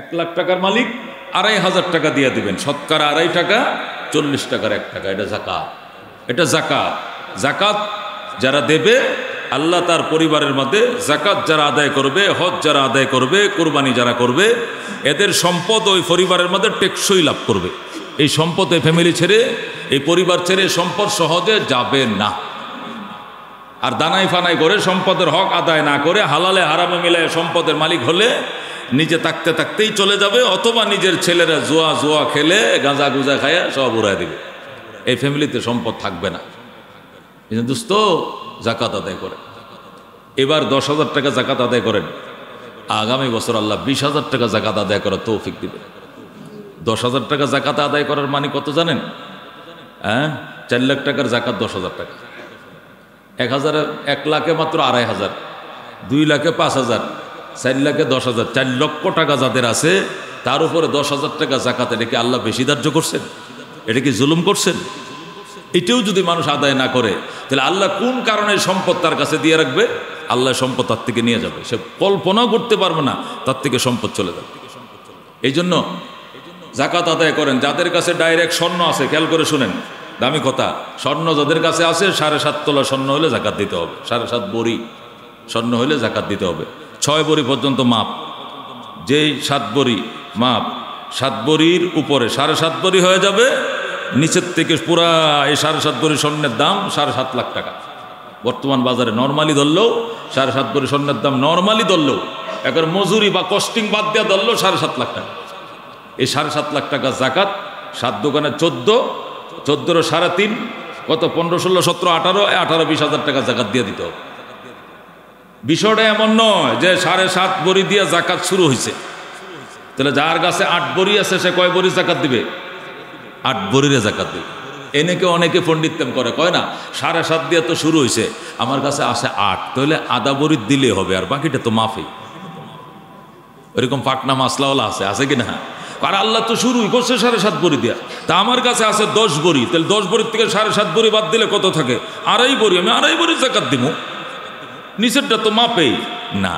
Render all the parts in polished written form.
1 লাখ টাকার মালিক 2,500 টাকা দিয়ে দিবেন, শতকরা 2.5 টাকা, 40 টাকার 1 টাকা। এটা জাকাত, এটা জাকাত। জাকাত যারা দেবে, আল্লাহ তার পরিবারের মধ্যে জাকাত যারা আদায় করবে, হজ যারা আদায় করবে, কোরবানি যারা করবে, এদের সম্পদ ওই পরিবারের মধ্যে টেকসই লাভ করবে। এই সম্পদ এই ফ্যামিলি ছেড়ে, এই পরিবার ছেড়ে সম্পদ সহজে যাবে না। আর দানাই ফানাই করে সম্পদের হক আদায় না করে হালালে হারামে মিলায় সম্পদের মালিক হলে নিজে থাকতে থাকতেই চলে যাবে, অথবা নিজের ছেলেরা জুয়া খেলে গাঁজা গুজা খায় সব উড়ায় দিবে। এই ফ্যামিলিতে সম্পদ থাকবে না। দোস্ত, জাকাত আদায় করে এবার 10,000 টাকা জাকাত আদায় করেন, আগামী বছর আল্লাহ 20,000 টাকা জাকাত আদায় করার তৌফিক দিবে। 10,000 টাকা জাকাত আদায় করার মানে কত জানেন? 4 লাখ টাকার জাকাত 10,000 টাকা। 1 লাখে মাত্র 2,500, 2 লাখে 5,000, 4 লাখে 10,000, 4 লক্ষ টাকা যাদের আছে তার উপরে 10,000 টাকা জাকাত। এটা কি আল্লাহ বেশি ধার্য করছেন? এটা কি জুলুম করছেন? এটাও যদি মানুষ আদায় না করে, তাহলে আল্লাহ কোন কারণে সম্পদ তার কাছে দিয়ে রাখবে? আল্লাহ সম্পদ তার থেকে নিয়ে যাবে, সে কল্পনাও করতে পারবে না, তার থেকে সম্পদ চলে যাবে। এই জন্য জাকাত আদায় করেন। যাদের কাছে ডাইরেক্ট স্বর্ণ আছে, খেয়াল করে শুনেন, দামি কথা, স্বর্ণ যাদের কাছে আছে 7.5 তোলা স্বর্ণ হলে জাকাত দিতে হবে। 7.5 বড়ি স্বর্ণ হলে জাকাত দিতে হবে। 6 বড়ি পর্যন্ত মাপ, যেই 7 বড়ি মাপ, 7 বড়ির উপরে 7.5 বড়ি হয়ে যাবে, নিচের থেকে পুরা এই 7.5 বড়ি স্বর্ণের দাম 7.5 লাখ টাকা। বর্তমান বাজারে নর্মালি ধরলেও 7.5 বড়ি স্বর্ণের দাম নর্মালি ধরলেও, একবার মজুরি বা কস্টিং বাদ দেওয়া ধরলেও 7.5 লাখ টাকা। এই 7.5 লাখ টাকা জাকাত 7 দোকানে 14, 14 3.5 কত, 15, 16, 17, 18, 20,000 টাকা জাকাত দিয়ে দিতে হবে। বিষয়টা এমন নয় যে 7.5 বড়ি দিয়ে জাকাত শুরু হয়েছে। তাহলে যার কাছে 8 বড়ি আছে সে কয় বড়ি জাকাত দিবে? 8 বড়িরে জাকাত দিবে। এনেকে অনেকে পণ্ডিতম করে, কয় না 7.5 দিয়ে তো শুরু হয়েছে, আমার কাছে আসে 8, তাহলে আধা বড়ি দিলে হবে, আর বাকিটা তো মাফি। ওইরকম পাটনা মাসলাওয়ালা আছে কি না? আর আল্লাহ তো শুরুই করছে 7.5 বড়ি দিয়া, তা আমার কাছে আছে 10 বড়ি, তাহলে 10 বড়ির থেকে 7.5 বড়ি বাদ দিলে কত থাকে? 2.5 বড়ি। আমি 2.5 বড়ি জাকাত দিব, নিচেরটা তো মাপেই না।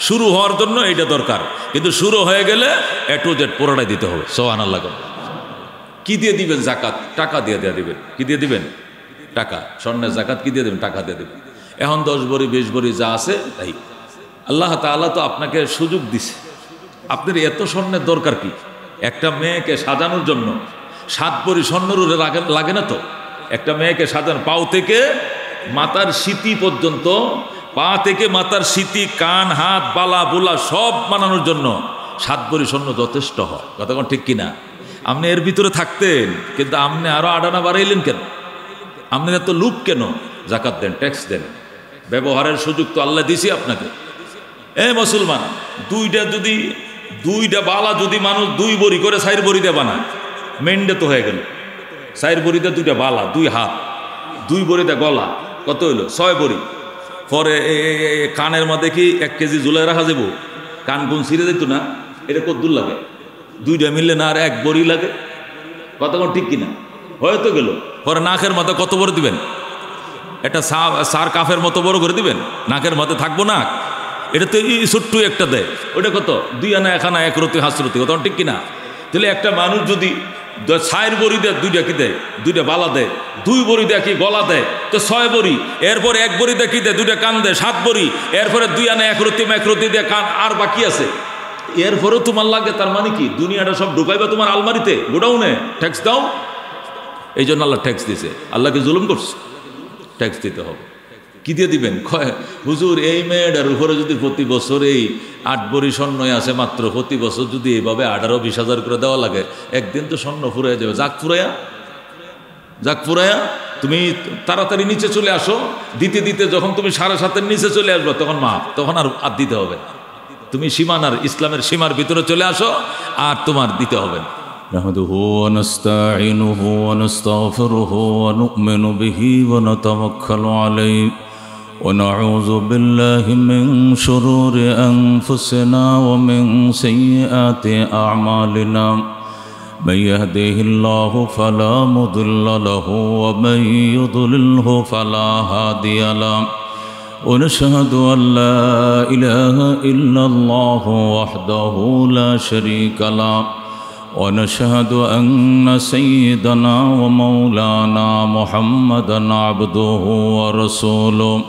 শুরু হওয়ার জন্য এইটা দরকার, কিন্তু শুরু হয়ে গেলে A to Z পুরোটাই দিতে হবে। সুবহানাল্লাহ। কি দিয়ে দিবেন জাকাত? টাকা দিয়ে দিবেন। কি দিয়ে দিবেন? টাকা। স্বর্ণের জাকাত কি দিয়ে দেবেন? টাকা দিয়ে দেবেন। এখন 10 বড়ি 20 বড়ি যা আছে তাই। আল্লাহ তাআলা তো আপনাকে সুযোগ দিছে, আপনার এত স্বর্ণের দরকার কি? একটা মেয়েকে সাজানোর জন্য 7 বড়ি স্বর্ণের লাগে না তো? একটা মেয়েকে সাজানো, পাও থেকে মাথার সিতি পর্যন্ত, পা থেকে মাথার সিতি, কান, হাত, বালা বুলা সব বানানোর জন্য 7 বড়ি স্বর্ণ যথেষ্ট হয়। কথা কোন ঠিক কিনা? আপনি এর ভিতরে থাকতেন, কিন্তু আপনি আরো আডানা বাড়াইলেন কেন? আপনি এত লুপ কেন? জাকাত দেন, ট্যাক্স দেন, ব্যবহারের সুযোগ তো আল্লাহ দিছি আপনাকে। মুসলমান, দুইটা বালা যদি মানুষ 2 বড়ি করে 4 বড়ি দিয়ে বানায়, মেন্ডে তো হয়ে গেল। 4 বড়িতে 2টা বালা, 2 হাত, 2 বড়িতে গলা, কত হইল? 6 বড়ি। পরে কানের মধ্যে কি 1 কেজি ঝুলাই রাখা যাব? কান গুন ছিঁড়ে যেত না? এটা কত দূর লাগে? 2টা মিললে না আর 1 বড়ি লাগে? কতক্ষণ ঠিক কিনা? হয়তো গেল। পরে নাকের মধ্যে কত বড় দিবেন? এটা সার কাফের মতো বড় করে দিবেন, নাকের মধ্যে থাকবো না। এটা তো ছোট্ট একটা দেয়, ওটা কত? 2 আনা 1 আনা 1 রতি হাসরতি। কত ঠিক কিনা? তাহলে একটা মানুষ যদি 4 বড়ি দেয়, 2টা কি দেয়? 2টা বালা দেয়। 2 বড়ি দেয় কি গলা দেয়, তো 6 বড়ি। এরপরে 1 বড়ি দেয় কি দেয়? 2টা কান দেয়, 7 বড়ি। এরপরে 2 আনা 1 রতি দেয় কান, আর বাকি আছে। এরপরেও তোমার লাগে, তার মানে কি? দুনিয়াটা সব ঢুকাইবা তোমার আলমারিতে, গোডাউনে। ট্যাক্স দাও। এই জন্য আল্লাহ ট্যাক্স দিছে। আল্লাহকে জুলুম করছে, ট্যাক্স দিতে হবে। কি দিয়ে দিবেন? হুজুর, এই মেয়েটার উপরে যদি প্রতি বছর এই 8 বড়ি স্বর্ণই আসে মাত্র, প্রতি বছর যদি এইভাবে 18-20 হাজার করে দেওয়া লাগে, একদিন তো স্বর্ণ ফুরাইয়া যাবে। যাক ফুরাইয়া তুমি তাড়াতাড়ি নিচে চলে আসো। দিতে দিতে যখন তুমি 7.5-এর নিচে চলে আসবে, তখন মাপ, তখন আর দিতে হবে। তুমি সীমানার, ইসলামের সীমার ভিতরে চলে আসো, আর তোমার দিতে হবে না। নাহমাদুহু ওয়া নাস্তাঈনুহু ওয়া নাস্তাগফিরুহু ওয়া নু'মিনু বিহি ওয়া নাতাওয়াক্কালু আলাইহি ওয়া নাউযু বিল্লাহি মিন শুরুরি আনফুসিনা ওয়া মিন সাইয়্যাতি আ'মালিনা। মান ইয়াহদিহিল্লাহু ফালা মুদিল্লা লাহু ওয়া মান ইউদ্লিলহু ফালা হাদিয়া লাহু। ونشهد أن لا إله إلا الله وحده لا شريك له ونشهد أن سيدنا ومولانا محمدا عبده ورسوله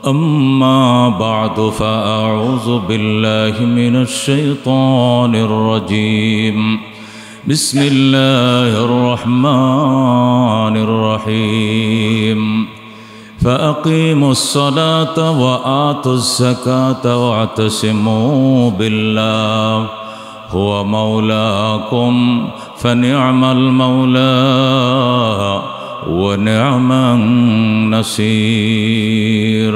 أما بعد فأعوذ بالله من الشيطان الرجيم بسم الله الرحمن الرحيم فأقيموا الصلاة وآتوا الزكاة واعتصموا بالله هو مولاكم فنعم المولى ونعم النصير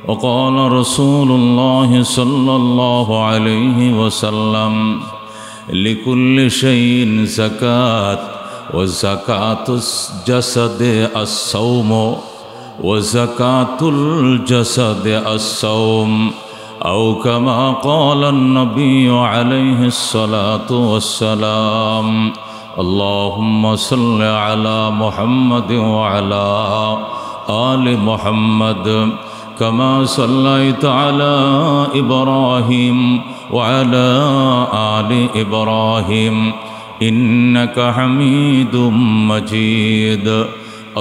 وقال رسول الله صلى الله عليه وسلم لكل شيء زكاة وزكاة الجسد الصوم وزكاة الجسد الصوم أو كما قال النبي عليه الصلاة والسلام اللهم صل على محمد وعلى آل محمد كما صليت على إبراهيم وعلى آل إبراهيم إنك حميد مجيد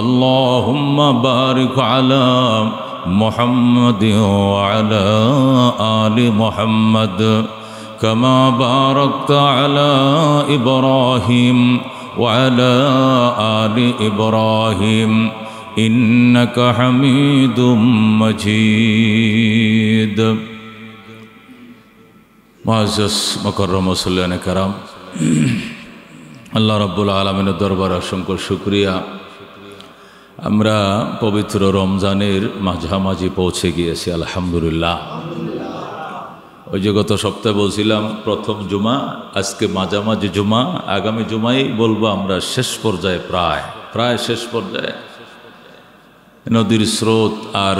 اللهم بارك على محمد وعلى آل محمد كما باركت على إبراهيم وعلى آل إبراهيم إنك حميد مجيد معزز مكرم মুসল্লিয়ানে کرام আল্লাহ রাব্বুল আলামিনের দরবারে অসংখ্য শুকরিয়া আমরা পবিত্র রমজানের মাঝামাঝি পৌঁছে গিয়েছি আলহামদুলিল্লাহ। ওই যে গত সপ্তাহে বলছিলাম প্রথম জুমা, আজকে মাঝামাঝি জুমা, আগামী জুমাই বলবো আমরা শেষ পর্যায়ে, প্রায় শেষ পর্যায়ে। নদীর স্রোত আর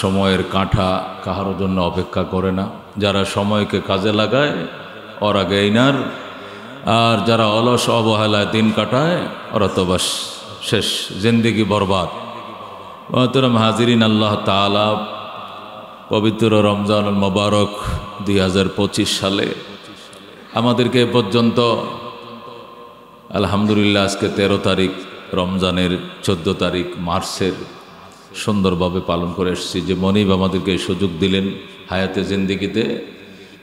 সময়ের কাঁটা কাহারও জন্য অপেক্ষা করে না। যারা সময়কে কাজে লাগায় ওরা গেইনার, আর যারা অলস অবহেলায় দিন কাটায় ওরা তো বাস শেষ, জিন্দেগি বরবাদ। মহতরম হাজিরিন, আল্লাহ তাআলা পবিত্র রমজানুল মোবারক 2025 সালে আমাদেরকে এ পর্যন্ত আলহামদুলিল্লাহ আজকে 13 তারিখ রমজানের 14 তারিখ মার্চের সুন্দরভাবে পালন করে এসেছি। যে মনিব আমাদেরকে এই সুযোগ দিলেন হায়াতে জিন্দেগিতে,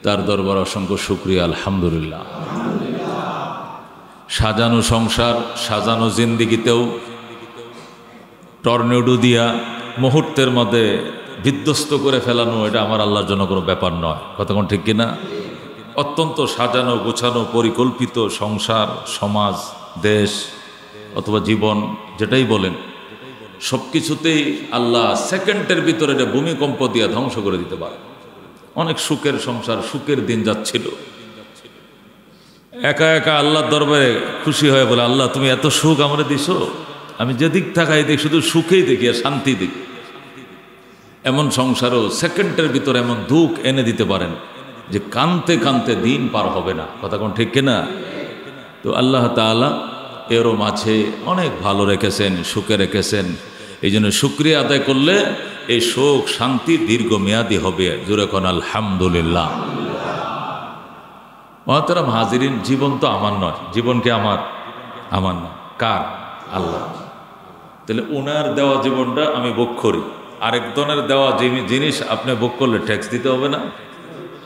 তার দরবার অসংখ্য শুকরিয়া আলহামদুলিল্লাহ। সাজানো সংসার, সাজানো জিন্দিগিতেও টর্নেডো দিয়া মুহূর্তের মধ্যে বিধ্বস্ত করে ফেলানো, এটা আমার আল্লাহর জন্য কোনো ব্যাপার নয়। কতক্ষণ ঠিক কিনা? অত্যন্ত সাজানো গোছানো পরিকল্পিত সংসার, সমাজ, দেশ অথবা জীবন যেটাই বলেন, সব কিছুতেই আল্লাহ সেকেন্ডের ভিতরে এটা ভূমিকম্প দিয়া ধ্বংস করে দিতে পারে। অনেক সুখের সংসার, সুখের দিন যাচ্ছিল, একা একা আল্লাহর দরবারে খুশি হয়ে বলে, আল্লাহ তুমি এত সুখ আমরা দিছো, আমি যেদিক তাকাই দেখি শুধু সুখেই দেখি আর শান্তি দেখি। এমন সংসারও সেকেন্ডের ভিতরে এমন দুঃখ এনে দিতে পারেন যে কানতে কানতে দিন পার হবে না। কথা কোন ঠিক কিনা? তো আল্লাহ তাআলা এরও মাঝে অনেক ভালো রেখেছেন, সুখে রেখেছেন। এই জন্য শুকরিয়া আদায় করলে এই সুখ শান্তি দীর্ঘমেয়াদী হবে। জোরে কোন আলহামদুলিল্লাহ। মহতরম হাজিরিন, জীবন তো আমার নয়, জীবন কি আমার না, কার? আল্লাহ। তাহলে ওনার দেওয়া জীবনটা আমি ভোগ করি, আরেকজনের দেওয়া জিনিস আপনি ভোগ করলে ট্যাক্স দিতে হবে না?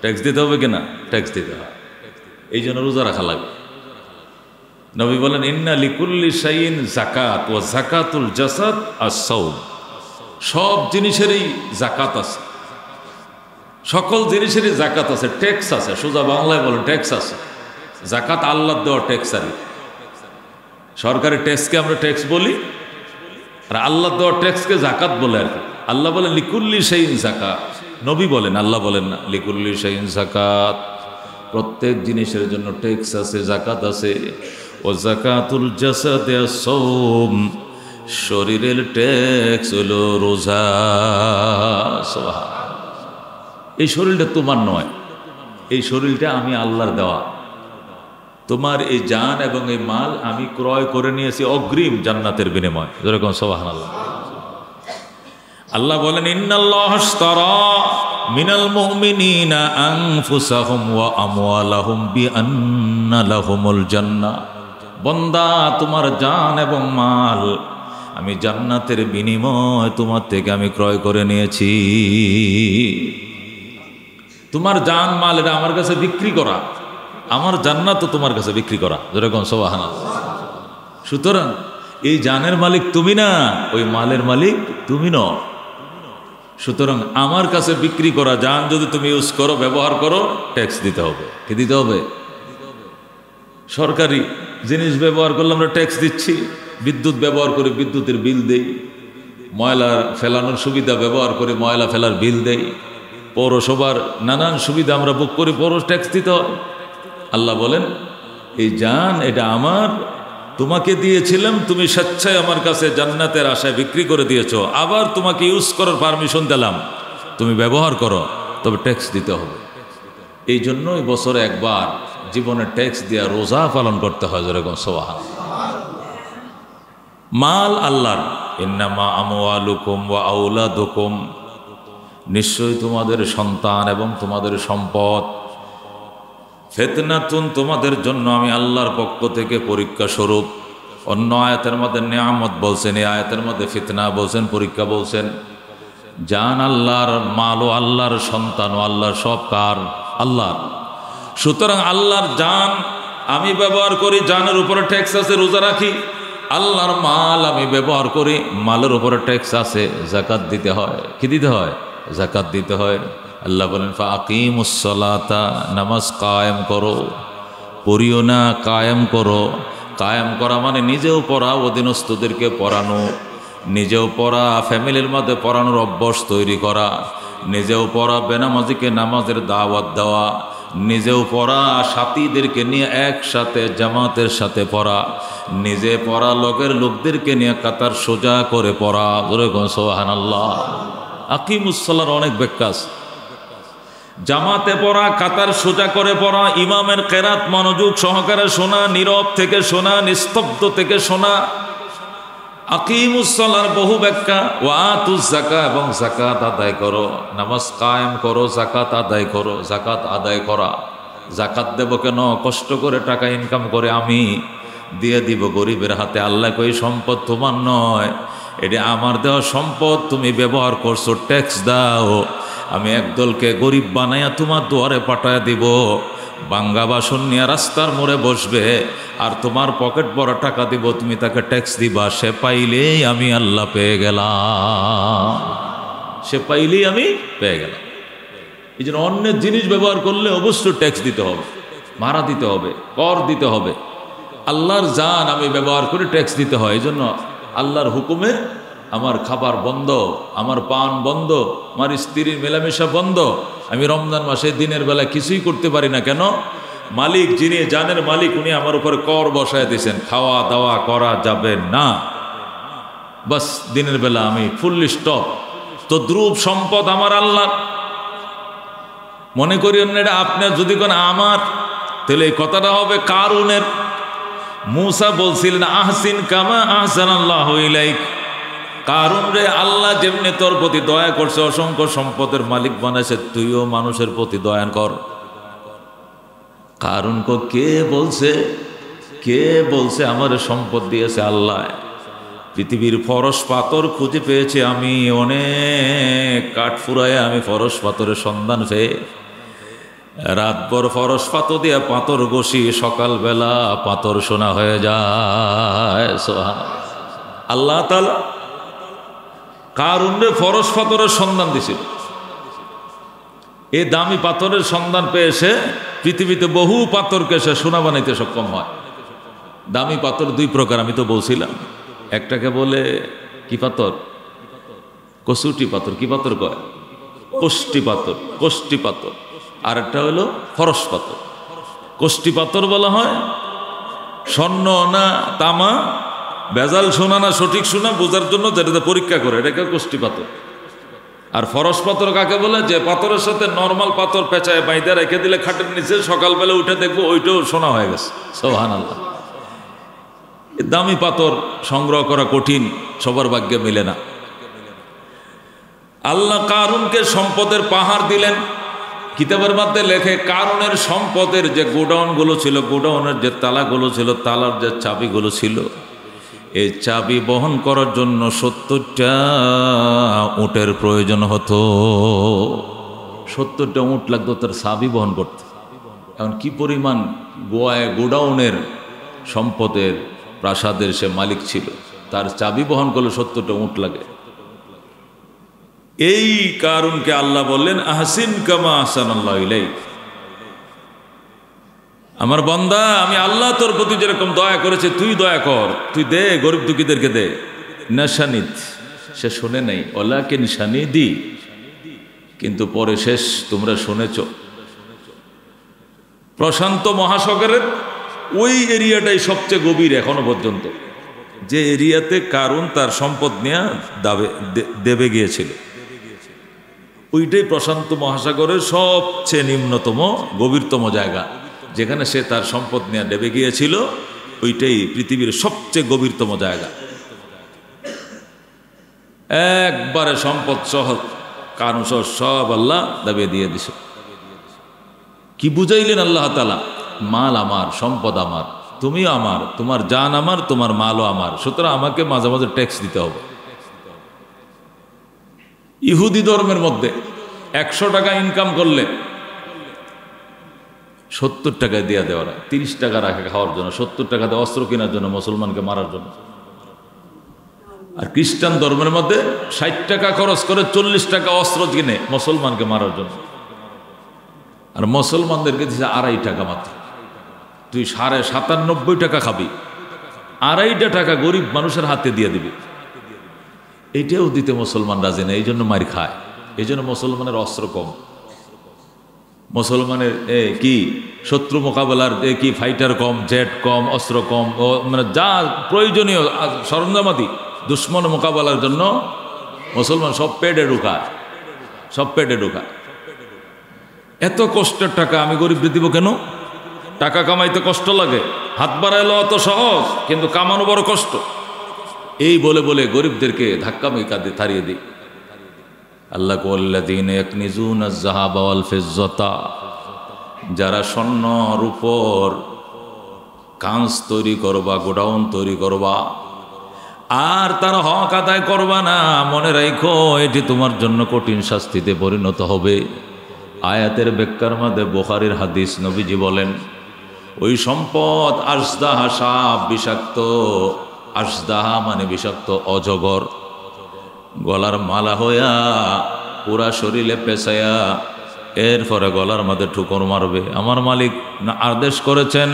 ট্যাক্স দিতে হবে কিনা? ট্যাক্স দিতে হয়। এই জন্য রোজা রাখা লাগে। নবী বলেন, ইন্না লিকুল্লি শাইইন যাকাত ওয়া যাকাতুল জাসাদ আস-সাওম। সব জিনিসেরই যাকাত আছে, সকল জিনিসেরই যাকাত আছে, ট্যাক্স আছে। সোজা বাংলায় বলেন ট্যাক্স আছে। যাকাত আল্লাহর দেওয়া ট্যাক্স। আর সরকারি ট্যাক্সকে আমরা ট্যাক্স বলি, আর আল্লাহর দেওয়া ট্যাক্সকে যাকাত বলে আর কি। আল্লাহ বলেন লিকুল্লি শাইইন যাকাত, নবী বলেন, আল্লাহ বলেন না। লিকুল্লি শাইইন যাকাত, প্রত্যেক জিনিসের জন্য ট্যাক্স আছে, যাকাত আছে। ও যাকাতুল জাসাদে আস-সাওম, শরীরের ট্যাক্স হলো রোজা। এই শরীরটা তোমার নয়, এই শরীরটা আমি আল্লাহর দেওয়া। তোমার এই জান এবং এই মাল আমি ক্রয় করে নিয়েছি অগ্রিম জান্নাতের বিনিময়। যেরকম সুবহানাল্লাহ। আল্লাহ বলেন ইন্নাল্লাহা আশতারা মিনাল মুমিনিনা আনফুসাহুম ওয়া আমওয়ালাহুম বিআন্না লাহুমুল জান্নাহ। বান্দা, তোমার জান এবং মাল আমি জান্নাতের বিনিময় তোমার থেকে আমি ক্রয় করে নিয়েছি। তোমার জান মাল এটা আমার কাছে বিক্রি করা, আমার জান্নাত তো তোমার কাছে বিক্রি করা, যেরকম সুবহানাল্লাহ। সুতরাং এই জানের মালিক তুমি না, ওই মালের মালিক তুমি নও। সুতরাং আমার কাছে বিক্রি করা জান যদি তুমি ইউজ করো, ব্যবহার করো, ট্যাক্স দিতে হবে। কি দিতে হবে? সরকারি জিনিস ব্যবহার করলে আমরা ট্যাক্স দিচ্ছি, বিদ্যুৎ ব্যবহার করে বিদ্যুতের বিল দেই, ময়লা ফেলানোর সুবিধা ব্যবহার করে ময়লা ফেলার বিল দেই, পৌরসভার নানান সুবিধা আমরা বুক করি, পৌর ট্যাক্স দিতে হয়। আল্লাহ বলেন এই জান এটা আমার, তোমাকে দিয়েছিলাম, তুমি স্বেচ্ছায় আমার কাছে জান্নাতের আশায় বিক্রি করে দিয়েছো, আবার তোমাকে ইউজ করার পারমিশন দিলাম, তুমি ব্যবহার করো, তবে ট্যাক্স দিতে হবে। এই জন্যই বছরে একবার জীবনে ট্যাক্স দিয়া রোজা পালন করতে হয়, যেরকম সুবহানাল্লাহ। মাল আল্লাহর, ইন্নামা আমওয়ালুকুম ওয়া আওলাদুকুম, নিশ্চয়ই তোমাদের সন্তান এবং তোমাদের সম্পদ ফিতনাতুন, তোমাদের জন্য আমি আল্লাহর পক্ষ থেকে পরীক্ষা স্বরূপ। অন্য আয়াতের মধ্যে নিয়ামত বলছেন, এই আয়াতের মধ্যে ফিতনা বলছেন, পরীক্ষা বলছেন। জান আল্লাহর, মালও আল্লাহর, সন্তানও আল্লাহর, সব কার? আল্লাহর। সুতরাং আল্লাহর জান আমি ব্যবহার করি, জানের উপরে ট্যাক্স আছে, রোজা রাখি। আল্লাহর মাল আমি ব্যবহার করি, মালের উপরে ট্যাক্স আছে, যাকাত দিতে হয়। কি দিতে হয়? যাকাত দিতে হয়। আল্লাহ বলেন ফাকিমুস সালাতা, নামাজ কায়েম করো, পড়িও না, কায়েম করো। কায়েম করা মানে নিজেও পড়া, অধীনস্থদেরকে পড়ানো, নিজেও পড়া, ফ্যামিলির মধ্যে পড়ানোর অভ্যাস তৈরি করা, নিজেও পড়া, বেনামাজিকে নামাজের দাওয়াত দেওয়া, নিজেও পড়া, সাথীদেরকে নিয়ে একসাথে জামাতের সাথে পড়া, নিজে পড়া, লোকদেরকে নিয়ে কাতার সোজা করে পড়া। সুবহানাল্লাহ। আকিমুস সালার অনেক ব্যাখ্যা আছে। জামাতে পড়া, কাতার সোজা করে পড়া, ইমামের কেরাত মনোযোগ সহকারে শোনা, নীরব থেকে শোনা, নিস্তব্ধ থেকে শোনা। আকিমুস সালার বহু ব্যাখ্যা। ওয়া আতুজ যাকাত, এবং যাকাত আদায় করো, নামাজ কায়েম করো, যাকাত আদায় করো। যাকাত আদায় করা, যাকাত দেব কেন? কষ্ট করে টাকা ইনকাম করে আমি দিয়ে দিব গরিবের হাতে। আল্লাহ কই সম্পদ তোমার নয়, এটা আমার দেওয়া সম্পদ, তুমি ব্যবহার করছো, ট্যাক্স দাও। আমি একদলকে গরিব বানাইয়া তোমার দুয়ারে পাঠায় দিব, বাঙ্গা বাসন নিয়ে রাস্তার মোড়ে বসবে, আর তোমার পকেট ভরা টাকা দিব, তুমি তাকে ট্যাক্স দিবা। সে পাইলেই আমি আল্লাহ পেয়ে গেলাম, সে পাইলেই আমি পেয়ে গেলাম। এই জন্য অন্যের জিনিস ব্যবহার করলে অবশ্যই ট্যাক্স দিতে হবে, ভাড়া দিতে হবে, কর দিতে হবে। আল্লাহর জান আমি ব্যবহার করে ট্যাক্স দিতে হয়। এই জন্য আল্লাহর হুকুমে আমার খাবার বন্ধ, আমার পান বন্ধ, আমার স্ত্রীর মেলামেশা বন্ধ। আমি রমজান মাসে দিনের বেলা কিছুই করতে পারি না। কেন? মালিক যিনি জানের মালিক, উনি আমার উপরে কর বসায় দিয়েছেন, খাওয়া দাওয়া করা যাবে না। বাস দিনের বেলা আমি ফুললি স্টপ। তো দ্রুপ সম্পদ আমার আল্লাহ। মনে করি এটা আপনার যদি কোন আমার, তাহলে এই কথাটা হবে কারুনের। মুসা বলছিলেন আহসিন কামা আহসানাল্লাহু ইলাইক। কারুন রে, আল্লাহ যেমনি তোর প্রতি দয়া করছে, অসংখ্য সম্পদের মালিক বানাইছে, তুইও মানুষের প্রতি দয়া কর। কারুন কে বলছে? কে বলছে আমার সম্পদ দিয়েছে আল্লাহ? পৃথিবীর ফরস পাথর খুঁজে পেয়েছি আমি, অনেক কাঠ ফুরায় আমি ফরস পাথরের সন্ধান পেয়ে রাতভর ফরস পাথর দিয়ে পাথর ঘষি, সকালবেলা পাথর সোনা হয়ে যায়। আল্লাহ তাআলা কারুনরে ফরস পাথরের সন্ধান দিছিল। এই দামি পাথরের সন্ধান পেয়ে সে পৃথিবীতে বহু পাথরকে সে সোনা বানাইতে সক্ষম হয়। দামি পাথর দুই প্রকার, আমি তো বলছিলাম। একটাকে বলে কি পাথর? কসুটি পাথর। কি পাথর কয়? কোষ্টি পাথর। কোষ্টি পাথর। আর একটা হলো ফরস পাথর। কোষ্টি পাথর বলা হয় স্বর্ণ না তামা, ভেজাল সোনা না সঠিক সোনা বোঝার জন্য যেটাতে পরীক্ষা করে, এটাকে কোষ্টি পাথর। আর ফরস পাথর কাকে বলে? যে পাথরের সাথে নর্মাল পাথর পেঁচায় বাইদে রেখে দিলে খাটের নিচে, সকালবেলা উঠে দেখবো ওইটাও সোনা হয়ে গেছে। সুবহানাল্লাহ। দামি পাথর সংগ্রহ করা কঠিন, সবার ভাগ্যে মিলে না। আল্লাহ কারুনকে সম্পদের পাহাড় দিলেন। কিতাবের মধ্যে লেখে কারুনের সম্পদের যে গোডাউনগুলো ছিল, গোডাউনের যে তালাগুলো ছিল, তালার যে চাবিগুলো ছিল, এই চাবি বহন করার জন্য 70টা উটের প্রয়োজন হতো। 70টা উট লাগতো তার চাবি বহন করতে। এখন কি পরিমাণ গোডাউনের সম্পদের প্রাসাদের সে মালিক ছিল, তার চাবি বহন করলে 70টা উট লাগে। এই কারুনকে আল্লাহ বললেন আহসিন কামা আহসানাল্লাহু ইলাইক, আমার বান্দা আমি আল্লাহ তোর প্রতি যেরকম দয়া করেছে তুই দয়া কর, তুই দে গরিব দুঃখীদেরকে দে। নাশানিদ, সে শুনে নেই, ওলাকে নিশানিদি, কিন্তু পরে শেষ তোমরা শুনেছ। প্রশান্ত মহাসাগরের ওই এরিয়াটাই সবচেয়ে গভীর এখনো পর্যন্ত, যে এরিয়াতে কারুন তার সম্পদ নিয়ে দেবে গিয়েছিল, ওইটাই প্রশান্ত মহাসাগরের সবচেয়ে নিম্নতম গভীরতম জায়গা, যেখানে সে তার সম্পদ নিয়ে দেবে গিয়েছিল। ওইটাই পৃথিবীর সবচেয়ে গভীরতম জায়গা। একবারে সম্পদ সহ কারণ সব আল্লাহ দাবিয়ে দিয়ে দিছে। কি বুঝাইলেন আল্লাহ তাআলা? মাল আমার, সম্পদ আমার, তুমিও আমার, তোমার জান আমার, তোমার মালও আমার, সুতরাং আমাকে মাঝে মাঝে ট্যাক্স দিতে হবে। ইহুদি ধর্মের মধ্যে 100 টাকা ইনকাম করলে 70 টাকায় দিয়ে দেওয়া, 30 টাকা রাখে খাওয়ার জন্য, 70 টাকা দিয়ে অস্ত্র কেনার জন্য, মুসলমানকে মারার জন্য। আর খ্রিস্টান ধর্মের মধ্যে 60 টাকা খরচ করে 40 টাকা অস্ত্র কিনে মুসলমানকে মারার জন্য। আর মুসলমানদেরকে দিচ্ছে 2.5 টাকা মাত্র। তুই 97.5 টাকা খাবি, 2.5 টাকা গরিব মানুষের হাতে দিয়ে দিবি। এইটাও দিতে মুসলমান রাজি না, এই জন্য মার খায়। এই জন্য মুসলমানের অস্ত্র কম, মুসলমানের কি শত্রু মোকাবেলার কি ফাইটার কম, জেট কম, অস্ত্র কম, মানে যা প্রয়োজনীয় সরঞ্জামাদি দুশ্মন মোকাবেলার জন্য মুসলমান সব পেটে ঢুকায়, সব পেটে ঢুকায়। এত কষ্টের টাকা আমি গরিবদের দিব কেন? টাকা কামাইতে কষ্ট লাগে, হাত বাড়াইলো অত সহজ, কিন্তু কামানো বড় কষ্ট। এই বলে বলে গরিবদেরকে ধাক্কা মেকাতে তাড়িয়ে দিই। আল্লাহ ওয়াল্লাযীনা ইয়াকনিজুনা আয-যাহাবা ওয়াল ফিজ্জাতা, যারা স্বর্ণ রূপর কাঁচ তৈরি করবা, গোডাউন তৈরি করবা, আর তার হক আদায় করবা না, মনে রাখো এটি তোমার জন্য কঠিন শাস্তিতে পরিণত হবে। আয়াতের ব্যাখ্যার মধ্যে বুখারীর হাদিস, নবীজি বলেন ওই সম্পদ আশদাহা, সাপ বিষাক্ত, আশদাহা মানে বিষাক্ত অজগর, গলার মালা হইয়া পুরা শরীরে পেঁচাইয়া এরপরে গলার মধ্যে ঠুকর মারবে। আমার মালিক আদেশ করেছেন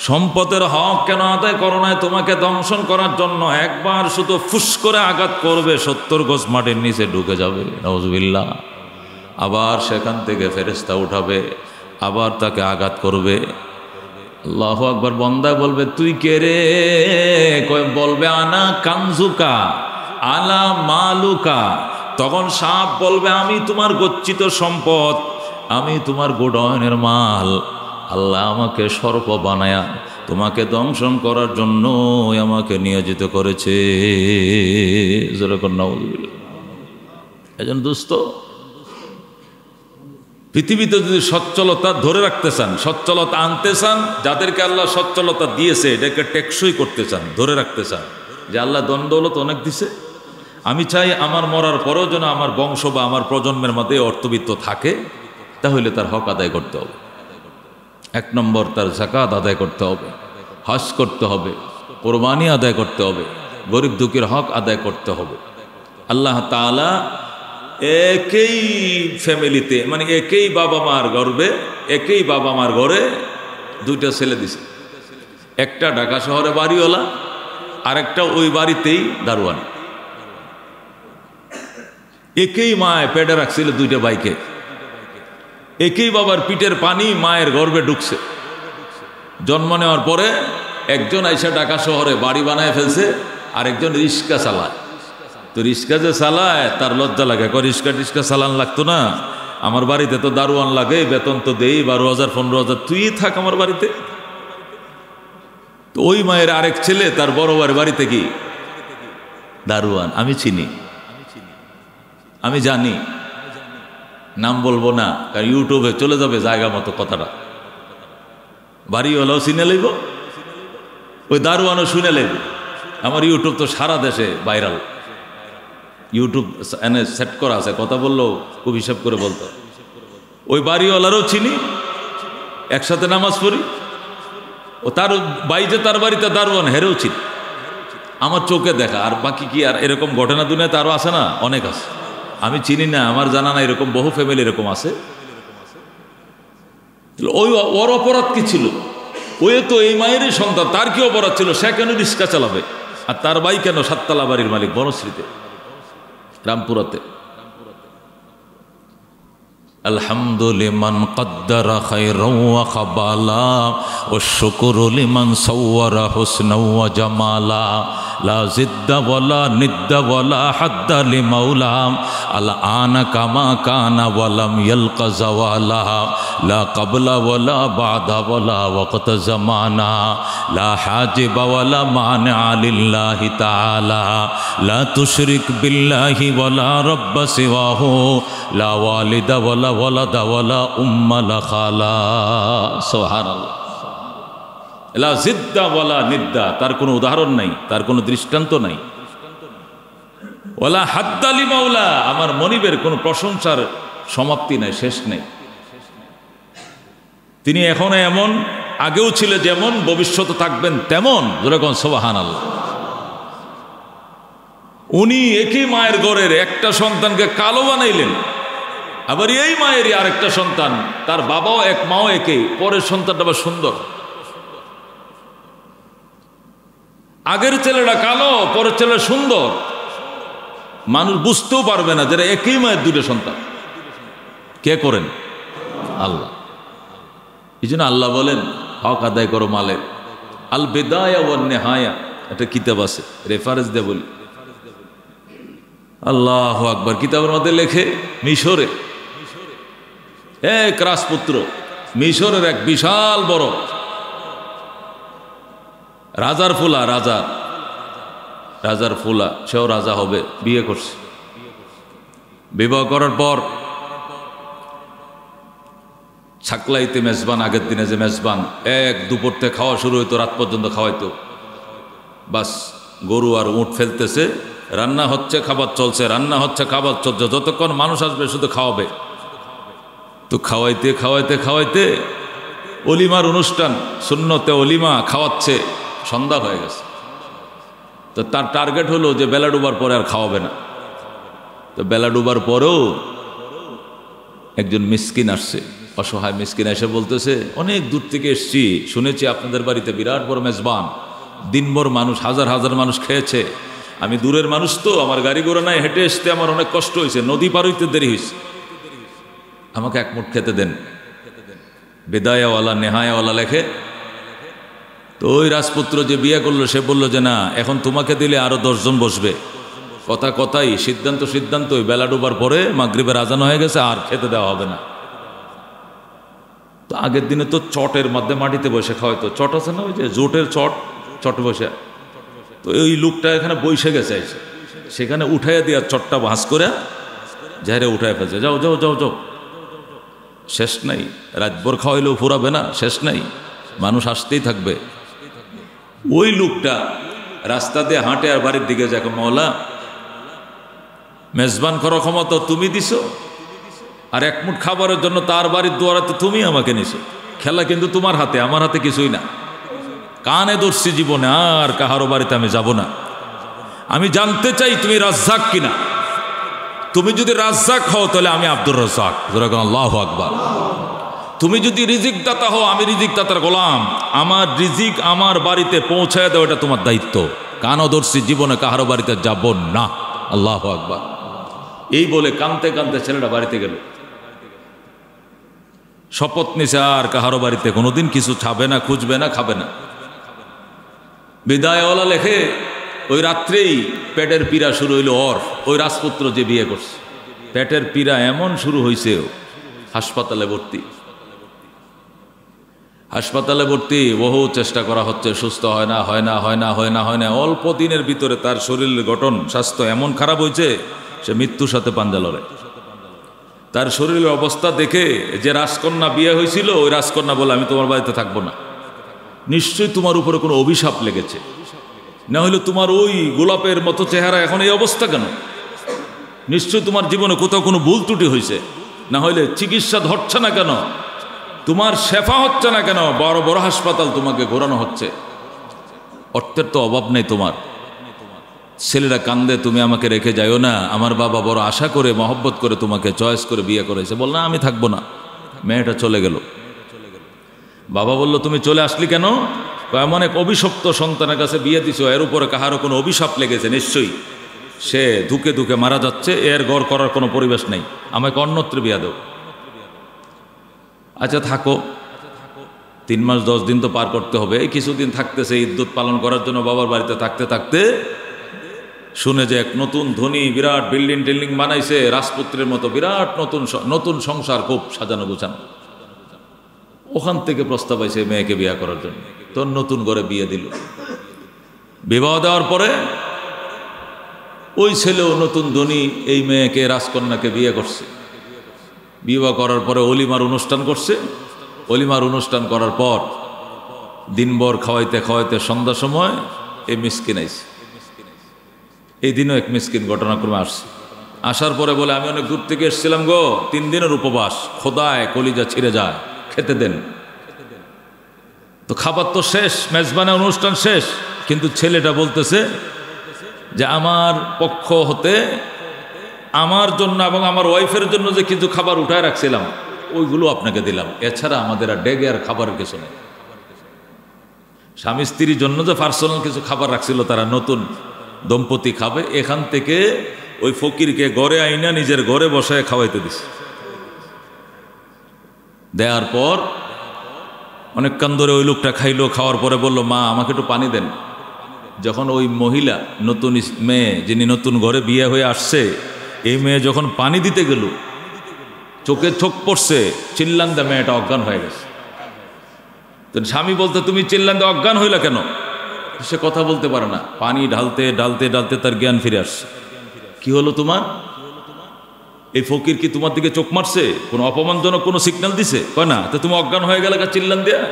সম্পদের হক কেন আদায় করো না? তোমাকে দংশন করার জন্য। একবার শুধু ফুস করে আঘাত করবে, 70 গজ মাটির নিচে ঢুকে যাবে, নাউজুবিল্লাহ। আবার সেখান থেকে ফেরেশতা উঠাবে, আবার তাকে আঘাত করবে। আল্লাহু আকবার। বন্দা বলবে তুই কে রে? বলবে আনা কানজুকা আলা মালুকা। তখন সাপ বলবে আমি তোমার গচ্ছিত সম্পদ, আমি তোমার গোডাউনের মাল। আল্লাহ আমাকে সর্প বানায়া তোমাকে দংশন করার জন্য আমাকে নিয়োজিত করেছে। এজন দুস্থ পৃথিবীতে যদি সচ্ছলতা ধরে রাখতে চান, সচ্ছলতা আনতে চান, যাদেরকে আল্লাহ সচ্ছলতা দিয়েছে এটাকে টেকসই করতে চান, ধরে রাখতে চান, যে আল্লাহ দণ্ডলত অনেক দিছে, আমি চাই আমার মরার পরেও যেন আমার বংশ বা আমার প্রজন্মের মধ্যে অর্থবিত্ত থাকে, তাহলে তার হক আদায় করতে হবে। 1 নম্বর তার যাকাত আদায় করতে হবে, হজ করতে হবে, কোরবানি আদায় করতে হবে, গরিব দুঃখীর হক আদায় করতে হবে। আল্লাহ তাআলা একই ফ্যামিলিতে, মানে একই বাবা মার গর্বে, একই বাবা মার ঘরে 2টা ছেলে দিছে। একটা ঢাকা শহরে বাড়িওয়ালা, আরেকটা ওই বাড়িতেই দারোয়ান। একই মায় পেটে রাখছিল 2টা ভাইকে, একই বাবার পিঠের পানি মায়ের গর্ভে ঢুকছে। জন্ম নেওয়ার পরে একজন আইসা ঢাকা শহরে বাড়ি বানায় ফেলছে, আরেকজন রিক্সা চালায়। তো রিক্সা যে চালায় তার লজ্জা লাগে, রিক্সা চালান লাগতো না, আমার বাড়িতে তো দারোয়ান লাগে, বেতন তো দেই 12,000 15,000, তুই থাক আমার বাড়িতে। তো ওই মায়ের আরেক ছেলে তার বড় ভাইয়ের বাড়িতে কি দারোয়ান, আমি চিনি। আমি জানি, নাম বলবো না, কারণ ইউটিউবে চলে যাবে জায়গা মতো কথাটা। বাড়িওয়ালাও চিনে লইব, ওই দারোয়ানও শুনে লইব। আমার ইউটিউব তো সারা দেশে ভাইরাল, ইউটিউব এনে সেট করা আছে, কথা বললেও খুব হিসাব করে বলতো। ওই বাড়িওয়ালারও চিনি, একসাথে নামাজ পড়ি। ও তার বাইরে তার বাড়িতে দারোয়ান, হেরেও চিনি, আমার চোখে দেখা। আর বাকি কি আর এরকম ঘটনা দুনিয়াতে আরও আছে না? অনেক আছে, আমি চিনি না, আমার জানা না, এরকম বহু ফ্যামিলি এরকম আছে। ওই ওর অপরাধ কি ছিল? ওই তো এই মায়েরই সন্তান, তার কি অপরাধ ছিল? সে কেন রিক্সা চালাবে? আর তার ভাই কেন সাততলা বাড়ির মালিক বনশ্রীতে, রামপুরাতে। আলহামদুলিমান কদ্দারা খায়রান ওয়া খাবালা ওয়া শুকরু লিমান সাওয়ারা হুসনান ওয়া জামালা লা জিদ্দা ওয়ালা নিদ্দা ওয়ালা হাদ্দা লিমাওলা আল আনা কামা কানা ওয়া লাম ইয়ালকা জাওয়ালা লা ক্বাবলা ওয়ালা বা'দা ওয়ালা ওয়াক্ত জামানা লা হাজিবা ওয়ালা মানিআ লিল্লাহি তাআলা লা তুশরিক বিল্লাহি ওয়ালা রাব্বা সিওয়াহু লা ওয়ালিদা ওয়ালা ওয়ালাদা ওয়ালা উম্মা লা খালা। সুবহানাল্লাহ। লা জিদ্দা ওয়ালা নিদ্দা, তার কোনো উদাহরণ নাই, তার কোনো দৃষ্টান্ত নাই। ওয়ালা হাদ্দা লিমাওলা, আমার মনিবের কোনো প্রশংসার সমাপ্তি নাই, শেষ নেই। তিনি এখনো এমন, আগেও ছিল যেমন, ভবিষ্যতে থাকবেন তেমন। যেরকম সুবহানাল্লাহ। উনি একই মায়ের ঘরের একটা সন্তানকে কালো বানাইলেন, আবার এই মায়েরই আরেকটা সন্তান, তার বাবাও এক মাও একই, পরের সন্তানটা আবার সুন্দর। আগের ছেলেটা কালো, পরের ছেলে সুন্দর, মানুষ বুঝতেও পারবে না যারা একই মায়ের দুটো সন্তান। কে করেন? আল্লাহ। এই জন্য আল্লাহ বলেন হক আদায় করো মালের। আল বিদায়া ওয়ান নিহায়া, একটা কিতাব আছে, রেফারেন্স দিয়ে বলি। আল্লাহু আকবার। কিতাবের মধ্যে লেখে মিশরে এক রাজপুত্র, মিশরের এক বিশাল বড় রাজার ফুলা, রাজার ফুলা, সেও রাজা হবে, বিয়ে করছে। বিবাহ করার পর ছাকলাইতে মেজবান, আগের দিনে যে মেজবান, এক দুপুরতে খাওয়া শুরু হইতো, রাত পর্যন্ত খাওয়াইতো। বাস গরু আর উঁট ফেলতেছে, রান্না হচ্ছে, খাবার চলছে, রান্না হচ্ছে, খাবার চলছে, যতক্ষণ মানুষ আসবে শুধু খাওয়াবে। তো খাওয়াইতে খাওয়াইতে খাওয়াইতে অলিমার অনুষ্ঠান, সুন্নতে অলিমা খাওয়াচ্ছে, সন্ধ্যা হয়ে গেছে। তো তার টার্গেট হলো যে বেলা ডুবার পরে আর খাওয়াবে না। তো বেলা ডুবার পরেও একজন মিসকিন আসছে, অসহায় মিসকিন এসে বলতেছে, অনেক দূর থেকে এসছি, শুনেছি আপনাদের বাড়িতে বিরাট বড় মেজবান, দিনভর মানুষ, হাজার হাজার মানুষ খেয়েছে। আমি দূরের মানুষ তো, আমার গাড়ি ঘোড়া নাই, হেঁটে আসতে আমার অনেক কষ্ট হয়েছে, নদী পার হইতে দেরি হয়েছে, আমাকে এক মুঠ খেতে দেন। বিদায়াওয়ালা নেহায়াওয়ালা লেখে। তো ওই রাজপুত্র যে বিয়ে করলো সে বলল যে না, এখন তোমাকে দিলে আরো 10 জন বসবে। কথাই সিদ্ধান্তই, বেলা ডুবার পরে মাগরিবের আজান হয়ে গেছে, আর খেতে দেওয়া হবে না। তো আগের দিনে তো চটের মধ্যে মাটিতে বসে খাওয়াইতো, চট আছে না, ওই যে জোটের চট বসে। তো ওই লোকটা এখানে বসে গেছে, সেখানে উঠাইয়া দিয়া চটটা ভাঁজ করে ঝাড়ে উঠাই ফেলছে, যাও যাও যাও যাও, শেষ নাই, রাতভর খাওয়াইলেও ফুরাবে না, শেষ নাই, মানুষ আসতেই থাকবে। ওই লোকটা রাস্তা দিয়ে হাঁটে আর বাড়ির দিকে যাকে, মওলা মেজবান করার ক্ষমতা তুমি দিছো, আর এক মুঠ খাবারের জন্য তার বাড়ির দুয়ারাতে তুমি আমাকে নিছো, খেলা কিন্তু তোমার হাতে, আমার হাতে কিছুই না। কানে ধরছি জীবনে, আর কাহারো বাড়িতে আমি যাব না। আমি জানতে চাই তুমি রাজ্জাক কিনা। তুমি যদি রাজ্জাক হও তাহলে আমি আব্দুর রাজ্জাক। আল্লাহু আকবার। তুমি যদি রিজিক দাতা হও, আমি রিজিক দাতার গোলাম। আমার রিজিক আমার বাড়িতে পৌঁছায় দাও, এটা তোমার দায়িত্ব। কানও ধরছি জীবনে কাহারো বাড়িতে যাব না। আল্লাহু আকবার। এই বলে কানতে কানতে ছেলেটা বাড়িতে গেল, শপথ নিছে আর কাহারো বাড়িতে কোনোদিন কিছু ছাবে না, খুঁজবে না, খাবে না। বিদায়ওয়ালা লেখে ওই রাত্রেই পেটের পীড়া শুরু হইল ওর, ওই রাজপুত্র যে বিয়ে করছে, পেটের পীড়া এমন শুরু হয়েছে, হাসপাতালে ভর্তি, বহু চেষ্টা করা হচ্ছে, সুস্থ হয় না। অল্প দিনের ভিতরে তার শরীরের গঠন স্বাস্থ্য এমন খারাপ হয়েছে, সে মৃত্যুর সাথে পাঞ্জা লড়ে। তার শরীরের অবস্থা দেখে যে রাজকন্যা বিয়ে হয়েছিল ওই রাজকন্যা বলে আমি তোমার বাড়িতে থাকবো না, নিশ্চয়ই তোমার উপরে কোনো অভিশাপ লেগেছে, না হলে তোমার ওই গোলাপের মতো চেহারা এখন এই অবস্থা কেন? নিশ্চয়ই তোমার জীবনে কোথাও কোনো ভুল ত্রুটি হয়েছে, না হলে চিকিৎসা ধরছে না কেন, তোমার শেফা হচ্ছে না কেন? বড় বড় হাসপাতাল তোমাকে ঘোরানো হচ্ছে, অর্থের তো অভাব নেই তোমার। ছেলেরা কান্দে তুমি আমাকে রেখে যাইও না, আমার বাবা বড় আশা করে মহব্বত করে তোমাকে চয়েস করে বিয়ে করেছে। বল না আমি থাকবো না। মেয়েটা চলে গেল। বাবা বলল তুমি চলে আসলি কেন? এমন এক অভিশপ্ত সন্তানের কাছে বিয়ে দিছো, এর উপরে কাহারও কোনো অভিশাপ লেগেছে, নিশ্চয়ই সে ধুকে ধুকে মারা যাচ্ছে, এর গড় করার কোনো পরিবেশ নেই, আমাকে অন্যত্র বিয়ে দাও। আচ্ছা থাকো, 3 মাস 10 দিন তো পার করতে হবে। এই কিছুদিন থাকতেছে ইদ্যুৎ পালন করার জন্য বাবার বাড়িতে থাকতে থাকতে শুনে যে এক নতুন ধনী বিরাট বিল্ডিং টিল্ডিং বানাইছে, রাজপুত্রের মতো বিরাট নতুন সংসার, খুব সাজানো গোছানো। ওখান থেকে প্রস্তাব আইছে মেয়েকে বিয়ে করার জন্য, তো নতুন করে বিয়ে দিল। বিবাহ দেওয়ার পরে ওই ছেলেও নতুন ধনী এই মেয়েকে রাজকন্যাকে বিয়ে করছে। বিবাহ করার পরে অলিমার অনুষ্ঠান করছে। অলিমার অনুষ্ঠান করার পর দিনভর খাওয়াইতে খাওয়াইতে সন্ধ্যার সময় এই মিসকিন আইছে। এই দিনও এক মিসকিন ঘটনাক্রমে আসছে। আসার পরে বলে আমি অনেক দূর থেকে এসেছিলাম গো, 3 দিনের উপবাস, খোদায় কলিজা ছিঁড়ে যায়, খেতে দেন। তো খাবার তো শেষ, মেজবানের অনুষ্ঠান শেষ, কিন্তু ছেলেটা বলতেছে যে আমার পক্ষ হতে আমার জন্য এবং আমার ওয়াইফের জন্য যে কিছু খাবার উঠায় রাখছিলাম ওইগুলো আপনাকে দিলাম, এছাড়া আমাদের আর ডেগে আর খাবারের কিছু নেই। স্বামী স্ত্রীর জন্য যে পার্সোনাল কিছু খাবার রাখছিল তারা নতুন দম্পতি খাবে, এখান থেকে ওই ফকিরকে ঘরে আইনা নিজের ঘরে বসায় খাওয়াইতে দিছে। দেওয়ার পর অনেকক্ষণ ধরে ওই লোকটা খাইলো, খাওয়ার পরে বলল মা আমাকে একটু পানি দেন। যখন ওই মহিলা নতুন মেয়ে যিনি নতুন ঘরে বিয়ে হয়ে আসছে, এই মেয়ে যখন পানি দিতে গেল চোখে চোখ পড়ছে, চিল্লান দে মেয়েটা অজ্ঞান হয়ে গেছে। তো স্বামী বলতে তুমি চিল্লান দে অজ্ঞান হইলা কেন? সে কথা বলতে পারে না। পানি ঢালতে ঢালতে ঢালতে তার জ্ঞান ফিরে আসছে। কি হলো তোমার? এই ফকির কি তোমার দিকে চোখ মারছে? কোনো অপমানজনক কোনো সিগন্যাল দিছে? কয় না। তো তুমি অজ্ঞান হয়ে গেলে চিল্লান দেয়া?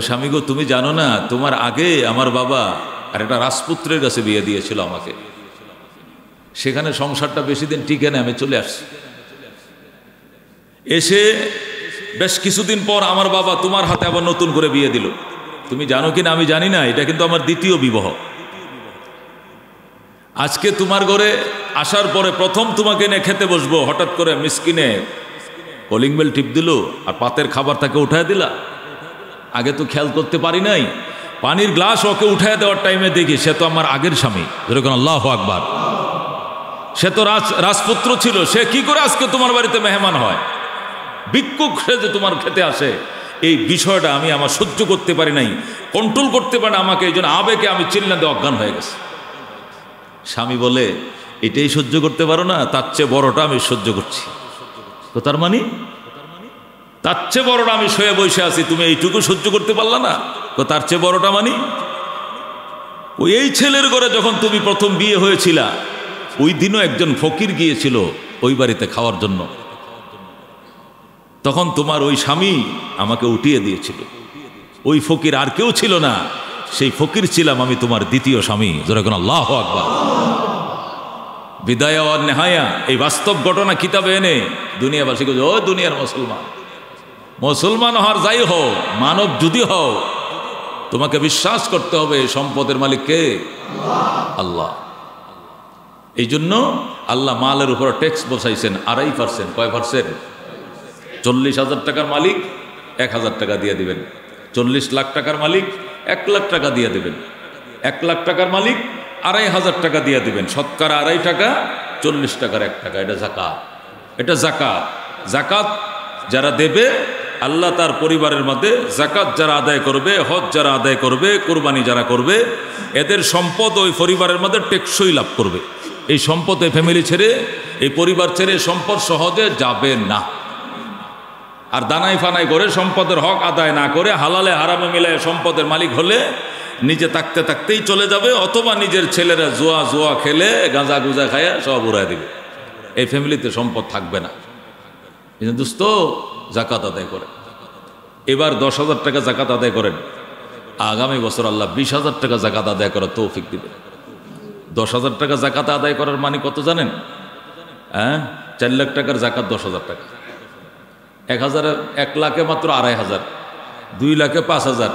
স্বামী গো তুমি জানো না, তোমার আগে আমার বাবা আর একটা রাজপুত্রের কাছে বিয়ে দিয়েছিল আমাকে, সেখানে সংসারটা বেশি দিন টিকে না, আমি চলে আসছি। এসে বেশ কিছুদিন পর আমার বাবা তোমার হাতে আবার নতুন করে বিয়ে দিল। তুমি জানো কিনা আমি জানি না, এটা কিন্তু আমার দ্বিতীয় বিবাহ। আজকে তোমার ঘরে আসার পরে প্রথম তোমাকে নিয়ে খেতে বসবো, হঠাৎ করে মিসকিনে কলিং বেল টিপ দিল আর পাতের খাবার তাকে উঠায় দিলা। আগে তো খেয়াল করতে পারি নাই। পানির গ্লাস ওকে উঠায় দেওয়ার টাইমে দেখি সে তো আমার আগের স্বামী, যেরকম আল্লাহু আকবার, সে তো রাজপুত্র ছিল, সে কি করে আজকে তোমার বাড়িতে মেহমান হয়? ভিক্ষুক সে যে তোমার খেতে আসে, এই বিষয়টা আমি আমার সহ্য করতে পারি নাই, কন্ট্রোল করতে পারি না আমাকে, এই জন্য আবেগে আমি চিল্লাতে অজ্ঞান হয়ে গেছে। স্বামী বলে এটাই সহ্য করতে পারো না, তার চেয়ে বড়টা আমি সহ্য করছি। তো তার মানে তার চেয়ে বড়টা আমি শুয়ে বসে আছি, তুমি এইটুকু সহ্য করতে পারলা না? তো তার চেয়ে বড়টা মানি ওই এই ছেলের ঘরে যখন তুমি প্রথম বিয়ে হয়েছিলা, ওই দিনও একজন ফকির গিয়েছিল ওই বাড়িতে খাওয়ার জন্য, তখন তোমার ওই স্বামী আমাকে উঠিয়ে দিয়েছিল। ওই ফকির আর কেউ ছিল না, সেই ফকির ছিলাম আমি, তোমার দ্বিতীয় স্বামী। যেরকম আল্লাহু আকবার। বিদায়া আর নেহায়া, এই বাস্তব ঘটনা কিতাবে এনে দুনিয়াবাসীকে, ও দুনিয়ার মুসলমান হওয়ার যাই হও, মানব যদি হও, তোমাকে বিশ্বাস করতে হবে সম্পদের মালিক কে? আল্লাহ। এই জন্য আল্লাহ মালের উপর ট্যাক্স বসাইছেন 2.5%। কয় পার্সেন্ট? 40,000 টাকার মালিক 1,000 টাকা দিয়ে দিবেন, 40 লাখ টাকার মালিক 1 লাখ টাকা দিয়ে দেবেন, 1 লাখ টাকার মালিক 2,500 টাকা দিয়ে দিবেন। শতকরা 2.5 টাকা, 40 টাকার 1 টাকা। এটা জাকাত। এটা জাকাত। জাকাত যারা দেবে, আল্লাহ তার পরিবারের মধ্যে জাকাত যারা আদায় করবে, হজ যারা আদায় করবে, কোরবানি যারা করবে, এদের সম্পদ ওই পরিবারের মধ্যে টেকসই লাভ করবে। এই সম্পদ এই ফ্যামিলি ছেড়ে, এই পরিবার ছেড়ে সম্পদ সহজে যাবে না। আর দানাই ফানাই করে সম্পদের হক আদায় না করে হালালে হারামে মিলায় সম্পদের মালিক হলে নিজে থাকতে থাকতেই চলে যাবে, অথবা নিজের ছেলেরা জুয়া খেলে গাঁজা গুজা খায় সব উড়ায় দিবে। এই ফ্যামিলিতে সম্পদ থাকবে না। দোস্ত জাকাত আদায় করে, এবার 10,000 টাকা জাকাত আদায় করেন, আগামী বছর আল্লাহ 20,000 টাকা জাকাত আদায় করার তৌফিক দিবে। 10,000 টাকা জাকাত আদায় করার মানে কত জানেন? 4 লাখ টাকার জাকাত 10,000 টাকা, 1 লাখে মাত্র 2,500, 2 লাখে 5,000,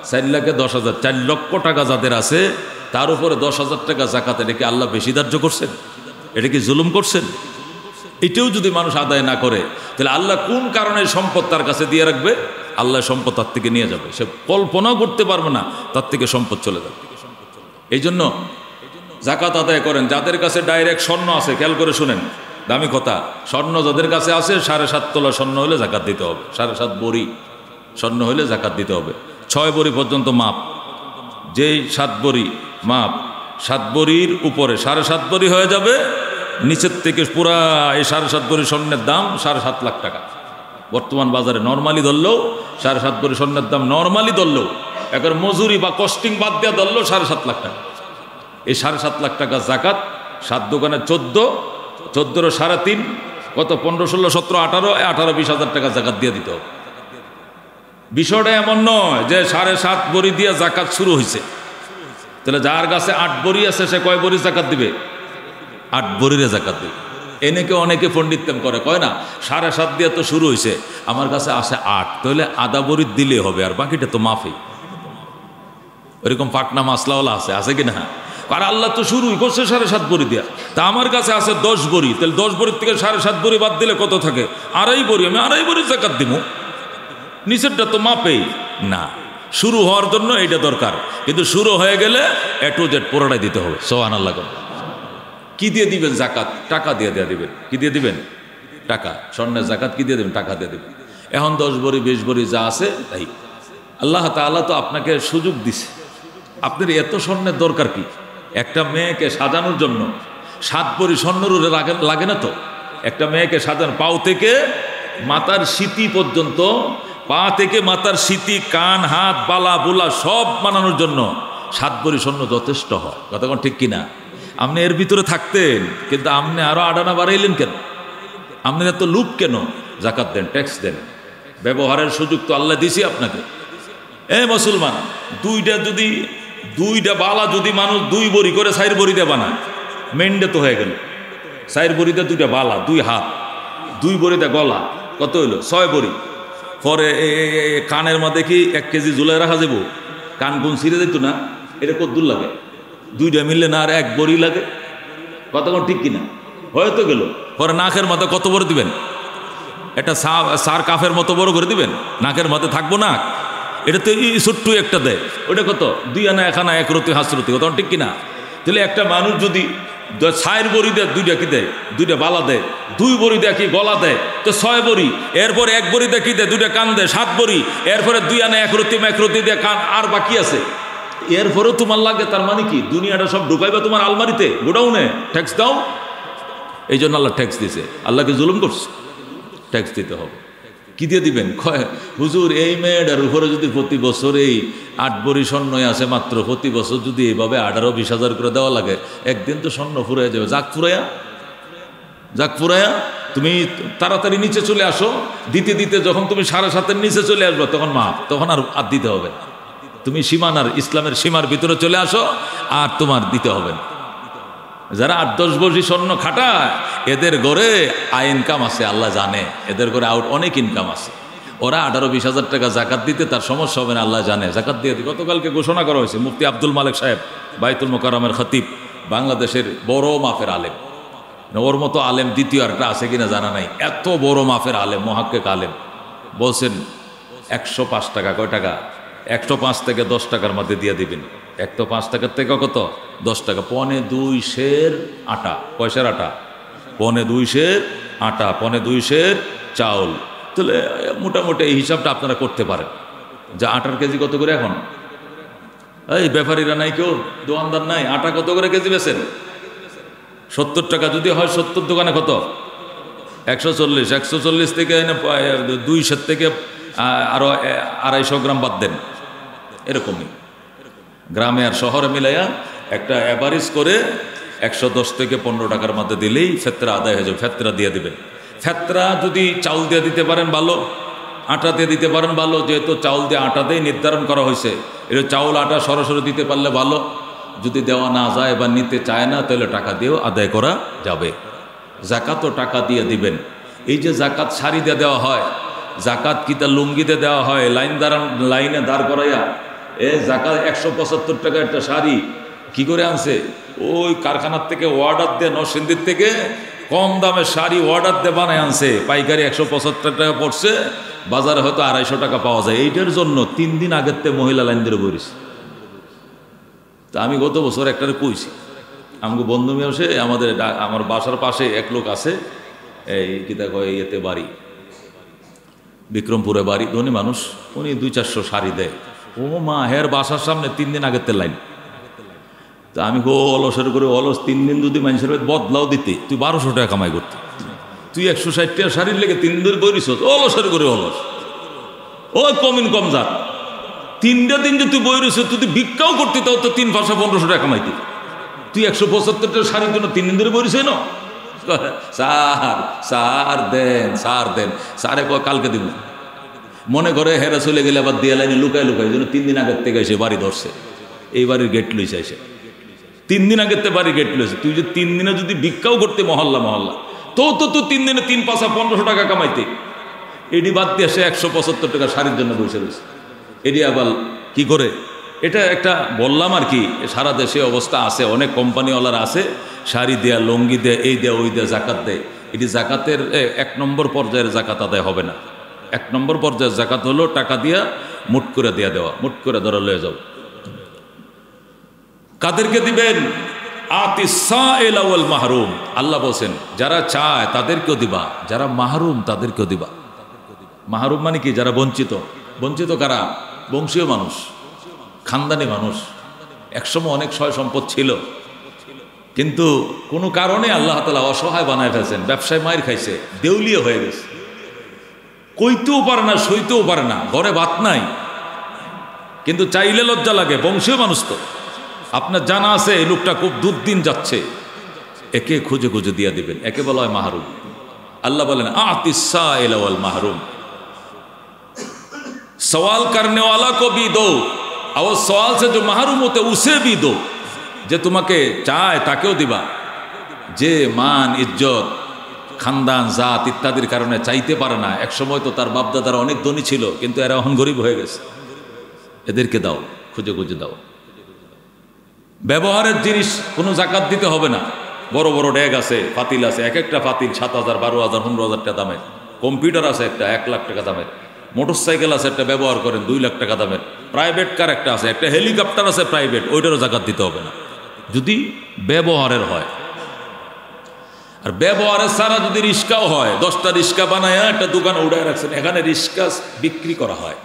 4 লাখে 10,000, 4 লক্ষ টাকা যাদের আছে তার উপরে 10,000 টাকা জাকাত। এটা কি আল্লাহ বেশি ধার্য করছেন? এটা কি জুলুম করছেন? এটাও যদি মানুষ আদায় না করে তাহলে আল্লাহ কোন কারণে সম্পদ তার কাছে দিয়ে রাখবে? আল্লাহ সম্পদ তার থেকে নিয়ে যাবে, সে কল্পনাও করতে পারবে না, তার থেকে সম্পদ চলে যাবে। এই জন্য জাকাত আদায় করেন। যাদের কাছে ডাইরেক্ট স্বর্ণ আছে, খেয়াল করে শুনেন, দামি কথা, স্বর্ণ যাদের কাছে আছে 7.5 তোলা স্বর্ণ হলে জাকাত দিতে হবে, 7.5 বড়ি স্বর্ণ হলে জাকাত দিতে হবে। 6 বড়ি পর্যন্ত মাপ, যেই 7 বড়ি মাপ, 7 বড়ির উপরে 7.5 বড়ি হয়ে যাবে, নিচের থেকে পুরা এই 7.5 বড়ি স্বর্ণের দাম 7.5 লাখ টাকা। বর্তমান বাজারে নর্মালি ধরলেও 7.5 বড়ি স্বর্ণের দাম নর্মালি ধরলেও, এখন মজুরি বা কস্টিং বাদ দেওয়া ধরলেও 7.5 লাখ টাকা। এই 7.5 লাখ টাকা জাকাত 7 দোকানে 14, 14 3.5 কত, 15, 16, 17, 18, 20,000 টাকা জাকাত দিয়ে দিতে হবে। বিষয়টা এমন নয় যে 7.5 বড়ি দিয়ে জাকাত শুরু হয়েছে, তাহলে যার কাছে 8 বড়ি আছে সে কয় বড়ি জাকাত দিবে? 8 বড়িরে জাকাত দিবে। এনেকে অনেকে পণ্ডিতকাম করে, কয় না 7.5 দিয়ে তো শুরু হয়েছে, আমার কাছে আসে 8, তাহলে আধা বড়ি দিলে হবে, আর বাকিটা তো মাফি। ওইরকম পাকনা মাসলাওয়ালা আছে কি না? আর আল্লাহ তো শুরুই করছে 7.5 বড়ি দিয়া, তা আমার কাছে আছে 10 বড়ি, তাহলে 10 বড়ির থেকে 7.5 বড়ি বাদ দিলে কত থাকে? 2.5 বড়ি, আমি 2.5 বড়ি জাকাত দিব। নিচেরটা তো মাপেই না। শুরু হওয়ার জন্য এইটা দরকার, কিন্তু শুরু হয়ে গেলে A to Z পুরোটাই দিতে হবে। সুবহানাল্লাহ। কি দিয়ে দিবেন জাকাত? টাকা দিয়ে দিবেন। কি দিয়ে দিবেন? টাকা। স্বর্ণের জাকাত কি দিয়ে দেবেন? টাকা দিয়ে দেবেন। এখন 10 বড়ি 20 বড়ি যা আছে তাই। আল্লাহ তাআলা তো আপনাকে সুযোগ দিছে, আপনার এত স্বর্ণের দরকার কি? একটা মেয়েকে সাজানোর জন্য 7 বড়ি স্বর্ণের লাগে না তো? একটা মেয়েকে সাজানো, পাও থেকে মাথার সিতি পর্যন্ত, পা থেকে মাথার সিতি, কান, হাত, বালা বুলা সব বানানোর জন্য 7 বড়ি স্বর্ণ যথেষ্ট হয়। কথা কোন ঠিক কিনা? আপনি এর ভিতরে থাকতেন, কিন্তু আপনি আরো আডানা বাড়াইলেন কেন? আপনার এত লুপ কেন? জাকাত দেন, ট্যাক্স দেন, ব্যবহারের সুযোগ তো আল্লাহ দিছি আপনাকে। মুসলমান, দুইটা বালা যদি মানুষ 2 বড়ি করে 4 বড়িতে বানায়, মেন্ডে তো হয়ে গেল। 4 বড়িতে 2টা বালা, 2 হাত, 2 বড়িতে গলা, কত হইল? 6 বড়ি। পরে কানের মধ্যে কি 1 কেজি ঝুলাই রাখা যাবো? কান গুন ছিঁড়ে যেত না? এটা কত দূর লাগে? 2টা মিললে না আর 1 বড়ি লাগে? কতক্ষণ ঠিক কিনা? হয়তো গেল। পরে নাকের মধ্যে কত বড় দিবেন? এটা সার কাফের মতো বড় করে দিবেন, নাকের মধ্যে থাকবো না। এটা তো ছোট্ট একটা দেয়, ওটা কত? 2 আনা 1 আনা 1 রতি হাসরতি। কত ঠিক কিনা? তাহলে একটা মানুষ যদি 4 বড়ি দেয়, 2টা কি দেয়? 2টা বালা দেয়, 2 বড়ি দেয় কি গলা দেয়, তো 6 বড়ি। এরপরে 1 বড়ি দেয় কি দেয়? 2টা কান দেয়, 7 বড়ি। এরপরে 2 আনা 1 রতি দেয় কান, আর বাকি আছে। এরপরেও তোমার লাগে, তার মানে কি? দুনিয়াটা সব ঢুকাইবা তোমার আলমারিতে, গোডাউনে। ট্যাক্স দাও। এই জন্য আল্লাহ ট্যাক্স দিছে। আল্লাহকে জুলুম করছে, ট্যাক্স দিতে হবে। কি দিয়ে দিবেন? হুজুর, এই মেয়েটার উপরে যদি প্রতি বছর এই 8 বড়ি স্বর্ণই আসে মাত্র, প্রতি বছর যদি এইভাবে 18-20 হাজার করে দেওয়া লাগে, একদিন তো স্বর্ণ ফুরাইয়া যাবে। যাক ফুরাইয়া তুমি তাড়াতাড়ি নিচে চলে আসো। দিতে দিতে যখন তুমি 7.5-এর নিচে চলে আসবে, তখন মাপ, তখন আর দিতে হবে না। তুমি সীমানার, ইসলামের সীমার ভিতরে চলে আসো, আর তোমার দিতে হবে না। যারা 8-10 বড়ি স্বর্ণ খাটায়, এদের ঘরে আয় ইনকাম আছে, আল্লাহ জানে। এদের ঘরে অনেক ইনকাম আছে। ওরা 18-20 হাজার টাকা জাকাত দিতে তার সমস্যা হবে না, আল্লাহ জানে। জাকাত দিয়ে দিই। গতকালকে ঘোষণা করা হয়েছে, মুফতি আব্দুল মালেক সাহেব, বাইতুল মোকাররমের খতিব, বাংলাদেশের বড় মাপের আলেম। ওর মতো আলেম দ্বিতীয় আরেকটা আছে কিনা জানা নাই। এত বড় মাপের আলেম, মহাক্কিক আলেম, বলছেন 105 টাকা। কয় টাকা? 105 থেকে 10 টাকার মধ্যে দিয়ে দিবেন। 105 টাকার থেকে কত? 10 টাকা। 1.25 সের আটা। পয়সার আটা? 1.25 সের আটা, 1.25 সের চাউল। তাহলে মোটামুটি এই হিসাবটা আপনারা করতে পারেন যে আটার কেজি কত করে এখন? এই ব্যাপারীরা নাই, কেউ দোকানদার নাই, আটা কত করে কেজি বেচেন? 70 টাকা যদি হয়, 70 দোকানে কত? 140, 140 থেকে 200 থেকে আরও 250 গ্রাম বাদ দেন, এরকমই গ্রামে আর শহরে মিলাইয়া একটা অ্যাভারেজ করে 110 থেকে 15 টাকার মধ্যে দিলেই ফেতরা আদায় হয়ে যাবে। ফেতরা দিয়ে দিবেন। ফেতরা যদি চাউল দিয়ে দিতে পারেন ভালো, আটা দিয়ে দিতে পারেন ভালো, যেহেতু চাউল দিয়ে আটা দিয়ে নির্ধারণ করা হয়েছে, এটা চাউল আটা সরাসরি দিতে পারলে ভালো। যদি দেওয়া না যায় বা নিতে চায় না, তাহলে টাকা দিয়েও আদায় করা যাবে। জাকাতও টাকা দিয়ে দিবেন। এই যে জাকাত শাড়ি দিয়ে দেওয়া হয়, জাকাত কিতা লুঙ্গিতে দেওয়া হয়, লাইনে দাঁড় করাইয়া, জাকাত 175 টাকা একটা শাড়ি কি করে আনছে? ওই কারখানার থেকে অর্ডার দিয়ে, নরসিংদীর থেকে কম দামে শাড়ি অর্ডার দিয়ে বানায় আনছে, পাইকারি 175 টাকা পড়ছে, বাজারে হয়তো 250 টাকা পাওয়া যায়। এইটার জন্য 3 দিন আগের থেকে মহিলা লাইন ধরে বসেছে। তা আমি গত বছর একটারে কইছি, আমাকে বন্ধু মেয়ে আমার বাসার পাশে এক লোক আছে, এই কিতা কয় ইয়েতে বাড়ি, বিক্রমপুরে বাড়ি, ধনী মানুষ, উনি 200-400 শাড়ি দেয়। ও মা, হের বাসার সামনে 3 দিন আগের তে লাইন। তা আমি অলসের করে অলস 3 দিন যদি মানুষের বদলাও দিতে, তুই 1200 টাকা কামাই করতে, তুই 160 টাকা শাড়ির লেগে 3 দিন বইরিস, অলসের করে অলস, ও কমিন কম যাক। 3টা দিন যে তুই বইরিস, তুই ভিক্ষাও করতে, তাও তো 3 ভাষা 1500 টাকা কামাইতে। তুই 175 টাকা শাড়ির জন্য 3 দিন ধরে বইরিস না? সার দেন, সার দেন। সারে কালকে দিব। মনে করে হেরা চলে গেলে আবার দিয়া লাইনে লুকায় লুকায়, এই জন্য 3 দিন আগের থেকে এসে বাড়ি ধরছে, এই বাড়ির গেট লইছে এসে। 3 দিন আগের থেকে বাড়ির গেট লইছে। তুই যে 3 দিনে যদি ভিক্ষাও করতে মহল্লা তো তুই 3 দিনে 3 পাঁচা 1500 টাকা কামাইতে, এটি বাদ দিয়ে সে 175 টাকা শাড়ির জন্য বসে রয়েছে। এটি আবার কি করে? এটা একটা বললাম আর কি, সারা দেশে অবস্থা আছে, অনেক কোম্পানিওয়ালারা আছে, শাড়ি দেয়া, লুঙ্গি দেয়া, এই দেয়া, ওই দেয়া, জাকাত দেয়। এটি জাকাতের 1 নম্বর পর্যায়ের জাকাত আদায় হবে না। 1 নম্বর পর্যায়ের জাকাত হলো টাকা দিয়া মুট করে দেওয়া, মুট করে ধরা লয়ে যাও। কাদেরকে দিবেন? আতিসাইল ওয়াল মাহরুম। আল্লাহ বলছেন যারা চায় তাদেরকেও দিবা, যারা মাহরুম তাদেরকেও দিবা। মাহরুম মানে কি? যারা বঞ্চিত। বঞ্চিত কারা? বংশীয় মানুষ, খানদানি মানুষ। একসময় অনেক সয় সম্পদ ছিল, কিন্তু কোনো কারণে আল্লাহ তাআলা অসহায় বানায় ফেলছেন, ব্যবসায় মাইর খাইছে, দেউলিয়া হয়ে গেছে, কইতেও পারে না, সইতেও পারে না, ঘরে ভাত নাই, কিন্তু চাইলে লজ্জা লাগে। বংশীয় মানুষ তো, আপনার জানা আছে এই লোকটা খুব দুর্দিন যাচ্ছে, একে খুঁজে খুঁজে দিয়ে দিবেন, একে বলা হয় মাহরুম। আল্লাহ বলেন আতিসাইল ওয়াল মাহরুম, सवाल करने वाला को भी दो और सवाल से जो महरूम होते उसे भी दो। যে তোমাকে চায় তাকেও দিবা। যে মান, ইজ্জত, খানদান, জাত ইত্যাদির কারণে চাইতে পারে না, এক সময় তো তার বাপদাদারা অনেক ধনী ছিল, কিন্তু এরা এখন গরিব হয়ে গেছে, এদেরকে দাও, খুঁজে খুঁজে দাও। ব্যবহারের জিনিস কোনো জাকাত দিতে হবে না। বড় বড় ড্যাগ আছে, পাতিল আছে, এক একটা পাতিল 7,000, 12,000, 15,000 টাকা দামের। কম্পিউটার আছে একটা 1 লাখ টাকা দামের। মোটরসাইকেল আছে একটা ব্যবহার করেন 2 লাখ টাকা দামের। প্রাইভেট কার একটা আছে, একটা হেলিকপ্টার আছে প্রাইভেট, ওইটারও জাকাত দিতে হবে না যদি ব্যবহারের হয়। আর ব্যবহারের ছাড়া যদি রিক্সাও হয়, 10টা রিক্সা বানায় একটা দোকানে উড়ায় রাখছেন, এখানে রিক্সা বিক্রি করা হয়,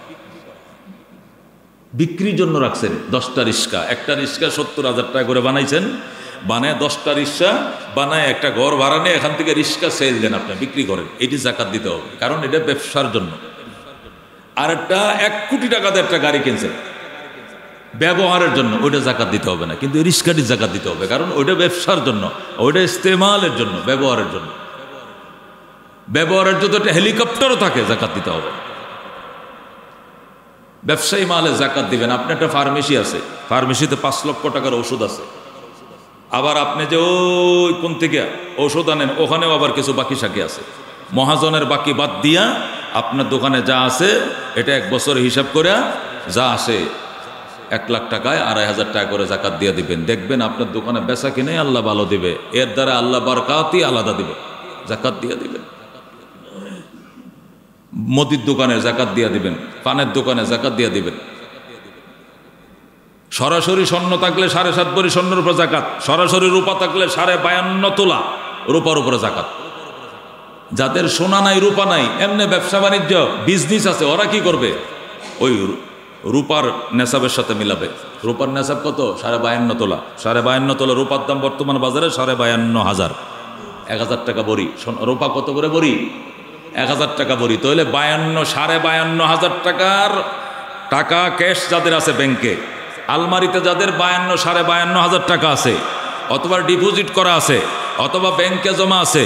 বিক্রির জন্য রাখছেন 10টা রিক্সা। একটা রিক্সা 70,000 টাকা করে বানাইছেন, বানায় 10টা রিক্সা বানায় একটা ঘর ভাড়া নিয়ে এখান থেকে রিক্সা সেল দেন, আপনি বিক্রি করেন, এটি জাকাত দিতে হবে, কারণ এটা ব্যবসার জন্য। আর একটা 1 কোটি টাকা দিয়ে একটা গাড়ি কিনছে ব্যবহারের জন্য, ওইটা জাকাত দিতে হবে না, কিন্তু রিক্সাটি জাকাত দিতে হবে, কারণ ওইটা ব্যবসার জন্য, ওইটা ইস্তেমালের জন্য, ব্যবহারের জন্য। ব্যবহারের জন্য একটা হেলিকপ্টারও থাকে, জাকাত দিতে হবে। ব্যবসায়ী মালে জাকাত দিবেন। আপনি একটা ফার্মেসি আছে, ফার্মেসিতে 5 লক্ষ টাকার ওষুধ আছে, আবার আপনি যে ওই কোন থেকে ওষুধ আনেন, ওখানেও আবার কিছু বাকি সাকি আছে, মহাজনের বাকি বাদ দিয়া আপনার দোকানে যা আছে এটা 1 বছর হিসাব করে যা আসে 1 লাখ টাকায় 2,500 টাকা করে জাকাত দিয়ে দিবেন। দেখবেন আপনার দোকানে বেচা কিনে আল্লাহ ভালো দিবে, এর দ্বারা আল্লাহ বারকাতই আলাদা দিবে। জাকাত দিয়ে দিবেন। মুদির দোকানে জাকাত দিয়ে দিবেন, পানের দোকানে জাকাত দিয়ে দিবেন। সরাসরি স্বর্ণ থাকলে 7.5 ভরি স্বর্ণের উপর জাকাত, সরাসরি রূপা থাকলে 52.5 তোলা রূপার উপরে জাকাত। যাদের সোনা নাই, রূপা নাই, এমনি ব্যবসা বাণিজ্য বিজনেস আছে, ওরা কি করবে? ওই রূপার নেশাবের সাথে মিলাবে। রূপার নেশাব কত? 52.5 তোলা। 52.5 তোলা রূপার দাম বর্তমান বাজারে 52,500। 1000 টাকা বড়ি। রূপা কত করে বড়ি? 1000 টাকা বড়ি। তাহলে 52,500 টাকার টাকা ক্যাশ যাদের আছে ব্যাংকে, আলমারিতে যাদের 52,500 টাকা আছে, অথবা ডিপোজিট করা আছে, অথবা ব্যাংকে জমা আছে,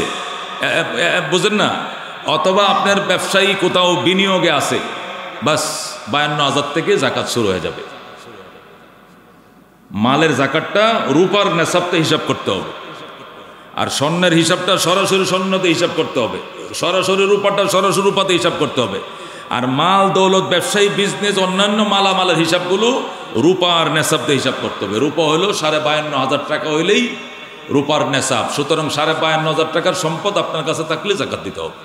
বুঝেন না, অথবা আপনার ব্যবসায়ী কোথাও বিনিয়োগে আছে, বাস 52,000 থেকে জাকাত শুরু হয়ে যাবে। মালের জাকাতটা রূপার নেশাবতে হিসাব করতে হবে, আর স্বর্ণের হিসাবটা সরাসরি স্বর্ণতে হিসাব করতে হবে, সরাসরি রূপাটা সরাসরি রূপাতে হিসাব করতে হবে। আর মাল দৌলত, ব্যবসায়ী, বিজনেস, অন্যান্য মালামালের হিসাবগুলো রূপার নেশাবতে হিসাব করতে হবে। রূপা হলো 52,500 টাকা হইলেই রূপার নেশাব। সুতরাং 52,500 টাকার সম্পদ আপনার কাছে থাকলে জাকাত দিতে হবে,